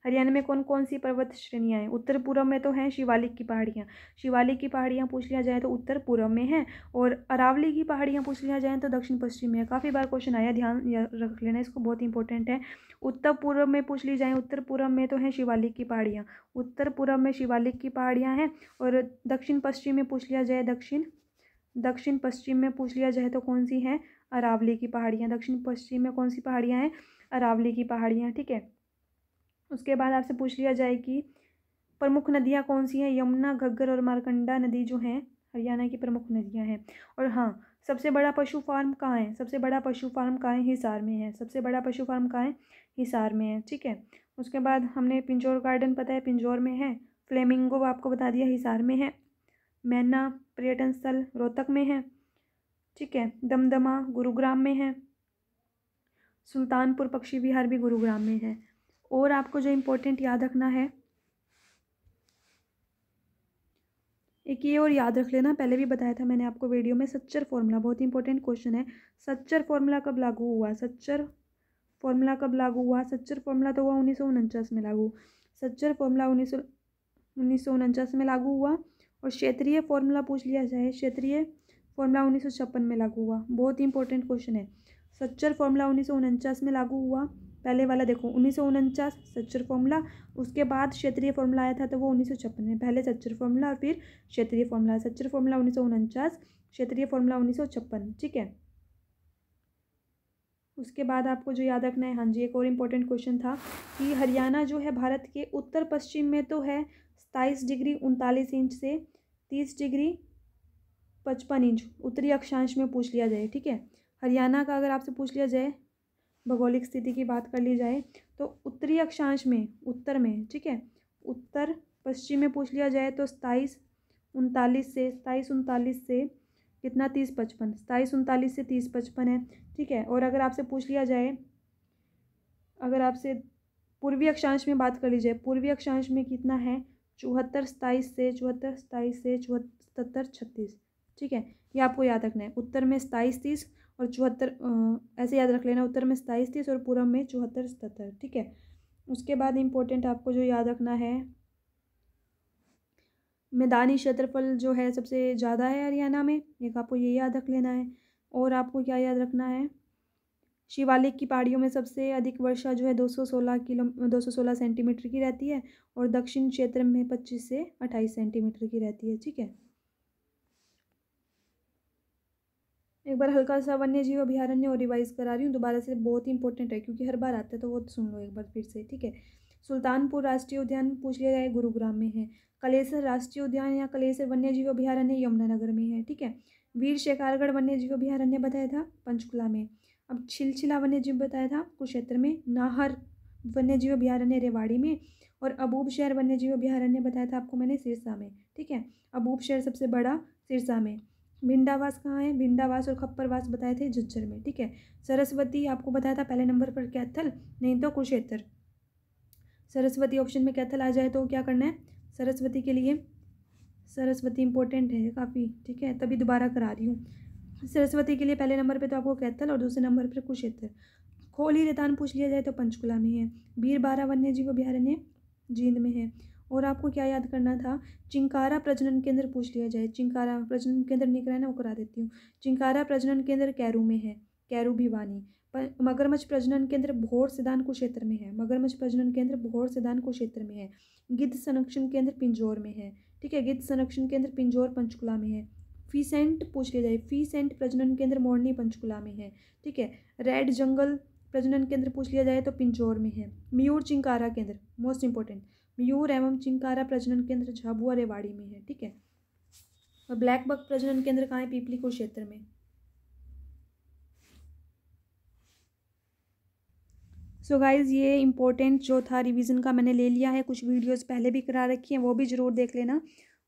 हरियाणा में कौन कौन सी पर्वत श्रेणियाँ हैं? उत्तर पूर्व में तो हैं शिवालिक की पहाड़ियाँ। शिवालिक की पहाड़ियाँ पूछ लिया जाए तो उत्तर पूर्व में है, और अरावली की पहाड़ियाँ पूछ लिया जाए तो दक्षिण पश्चिम में है। काफ़ी बार क्वेश्चन आया, ध्यान रख लेना इसको, बहुत इंपॉर्टेंट है। उत्तर पूर्व में पूछ ली जाए, उत्तर पूर्व में तो हैं शिवालिक की पहाड़ियाँ, उत्तर पूर्व में शिवालिक की पहाड़ियाँ हैं। और दक्षिण पश्चिम में पूछ लिया जाए, दक्षिण पश्चिम में पूछ लिया जाए तो कौन सी हैं? अरावली की पहाड़ियाँ। दक्षिण पश्चिम में कौन सी पहाड़ियाँ हैं? अरावली की पहाड़ियाँ, ठीक है। उसके बाद आपसे पूछ लिया जाए कि प्रमुख नदियाँ कौन सी हैं? यमुना, घग्गर और मारकंडा नदी जो हैं हरियाणा की प्रमुख नदियाँ हैं। और हाँ, सबसे बड़ा पशु फार्म कहाँ है? सबसे बड़ा पशु फार्म कहाँ है? हिसार में है। सबसे बड़ा पशु फार्म कहाँ है? हिसार में है, ठीक है। उसके बाद हमने पिंजौर गार्डन पता है पिंजौर में है। फ्लेमिंगो आपको बता दिया हिसार में है। मैना पर्यटन स्थल रोहतक में है, ठीक है। दमदमा गुरुग्राम में है। सुल्तानपुर पक्षी विहार भी गुरुग्राम में है। और आपको जो इम्पोर्टेंट याद रखना है, एक ये और याद रख लेना, पहले भी बताया था मैंने आपको वीडियो में, सच्चर फॉर्मूला बहुत इंपॉर्टेंट क्वेश्चन है। सच्चर फॉर्मूला कब लागू हुआ? सच्चर फॉर्मूला कब लागू हुआ? सच्चर फॉर्मूला तो हुआ 1949 में लागू। सच्चर फॉर्मूला 1949 में लागू हुआ। और क्षेत्रीय फॉर्मूला पूछ लिया जाए, क्षेत्रीय फॉर्मूला 1956 में लागू हुआ। बहुत इंपॉर्टेंट क्वेश्चन है। सच्चर फॉर्मूला 1949 में लागू हुआ। पहले वाला देखो 1949 सच्चर फॉर्मूला, उसके बाद क्षेत्रीय फॉर्मूला आया था तो वो 1956 में। पहले सच्चर फॉर्मूला और फिर क्षेत्रीय फॉर्मूला। सच्चर फॉर्मूला 1949, क्षेत्रीय फॉर्मूला 1956, ठीक है। उसके बाद आपको जो याद रखना है, हाँ जी, एक और इम्पोर्टेंट क्वेश्चन था कि हरियाणा जो है भारत के उत्तर पश्चिम में तो है 27 डिग्री 39 इंच से 30 डिग्री 55 इंच उत्तरी अक्षांश में पूछ लिया जाए, ठीक है। हरियाणा का अगर आपसे पूछ लिया जाए, भौगोलिक स्थिति की बात कर ली जाए तो उत्तरी अक्षांश में, उत्तर में, ठीक है, उत्तर पश्चिम में पूछ लिया जाए तो 27 39 से कितना 30 55, 27 39 से 30 55 है, ठीक है। और अगर आपसे पूछ लिया जाए, अगर आपसे पूर्वी अक्षांश में बात कर ली जाए, पूर्वी अक्षांश में कितना है? 74 27 से 77 36, ठीक है। ये आपको याद रखना है। उत्तर में 27 30 और 74, ऐसे याद रख लेना, उत्तर में 27 30 और पूर्व में 74 77, ठीक है। उसके बाद इम्पोर्टेंट आपको जो याद रखना है, मैदानी क्षेत्रफल जो है सबसे ज़्यादा है हरियाणा में, एक आपको ये याद रख लेना है। और आपको क्या याद रखना है? शिवालिक की पहाड़ियों में सबसे अधिक वर्षा जो है 216 सेंटीमीटर की रहती है, और दक्षिण क्षेत्र में 25 से 28 सेंटीमीटर की रहती है, ठीक है। एक बार हल्का सा वन्य जीव अभ्यारण्य और रिवाइज करा रही हूँ दोबारा से, बहुत इंपॉर्टेंट है क्योंकि हर बार आता है तो वो सुन लो एक बार फिर से, ठीक है। सुल्तानपुर राष्ट्रीय उद्यान पूछ लिया जाए, गुरुग्राम में है। कलेसर राष्ट्रीय उद्यान या कलेसर वन्य जीव अभ्यारण्य यमुनानगर में है, ठीक है। वीर शेखारगढ़ वन्य जीव अभ्यारण्य बताया था पंचकुला में। अब छिलछिला वन्य जीव बताया था कुरुक्षेत्र में। नाहर वन्य जीव अभ्यारण्य रेवाड़ी में। और अबूबशहर वन्य जीव अभ्यारण्य बताया था आपको मैंने सिरसा में, ठीक है। अबूबशहर सबसे बड़ा सिरसा में। भिंडावास कहाँ है? भिंडावास और खप्परवास बताए थे झज्जर में, ठीक है। सरस्वती आपको बताया था पहले नंबर पर कैथल, नहीं तो कुरुक्षेत्र। सरस्वती ऑप्शन में कैथल आ जाए तो क्या करना है? सरस्वती के लिए, सरस्वती इंपॉर्टेंट है काफ़ी, ठीक है, तभी दोबारा करा रही हूँ। सरस्वती के लिए पहले नंबर पे तो आपको कैथल और दूसरे नंबर पर कुरुक्षेत्र। खोली रेतान पूछ लिया जाए तो पंचकुला में है। बीरबारा वन्य जीव अभ्यारण्य जींद में है। और आपको क्या याद करना था? चिंकारा प्रजनन केंद्र पूछ लिया जाए, चिंकारा प्रजनन केंद्र नहीं कराना वो करा देती हूँ। चिंकारा प्रजनन केंद्र कैरू में है, कैरू भिवानी। मगरमच्छ प्रजनन केंद्र भोर सिदान कुरुक्षेत्र में है, मगरमच्छ प्रजनन केंद्र भोर सिदान कुरुक्षेत्र में है। गिद्ध संरक्षण केंद्र पिंजौर में है, ठीक है, गिद्ध संरक्षण केंद्र पिंजौर पंचकुला में है। फीसेंट पूछ लिया जाए, फीसेंट प्रजनन केंद्र मोरनी पंचकुला में है, ठीक है। रेड जंगल प्रजनन केंद्र पूछ लिया जाए तो पिंजौर में है। मयूर चिंकारा केंद्र मोस्ट इंपॉर्टेंट, मयूर एवं चिंकारा प्रजनन केंद्र झाबुआ रेवाड़ी में है, ठीक है। और ब्लैक बक प्रजनन केंद्र कहाँ है? पीपली कुरुक्षेत्र में। सो गाइज ये इंपॉर्टेंट जो था रिवीजन का मैंने ले लिया है, कुछ वीडियोस पहले भी करा रखी हैं वो भी ज़रूर देख लेना।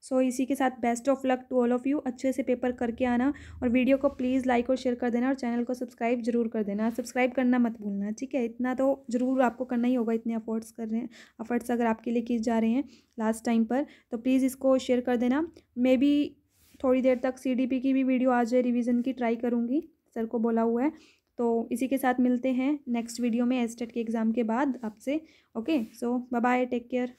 सो इसी के साथ best of luck to all of you, अच्छे से पेपर करके आना। और वीडियो को प्लीज़ लाइक और शेयर कर देना और चैनल को सब्सक्राइब जरूर कर देना, सब्सक्राइब करना मत भूलना, ठीक है। इतना तो ज़रूर आपको करना ही होगा, इतने एफर्ट्स कर रहे हैं, एफर्ट्स अगर आपके लिए किए जा रहे हैं लास्ट टाइम पर, तो प्लीज़ इसको शेयर कर देना। मे बी थोड़ी देर तक CDP की भी वीडियो आ जाए, रिविज़न की ट्राई करूँगी, सर को बोला हुआ है, तो इसी के साथ मिलते हैं नेक्स्ट वीडियो में एस्टेट के एग्ज़ाम के बाद आपसे। ओके, सो बाय बाय, टेक केयर।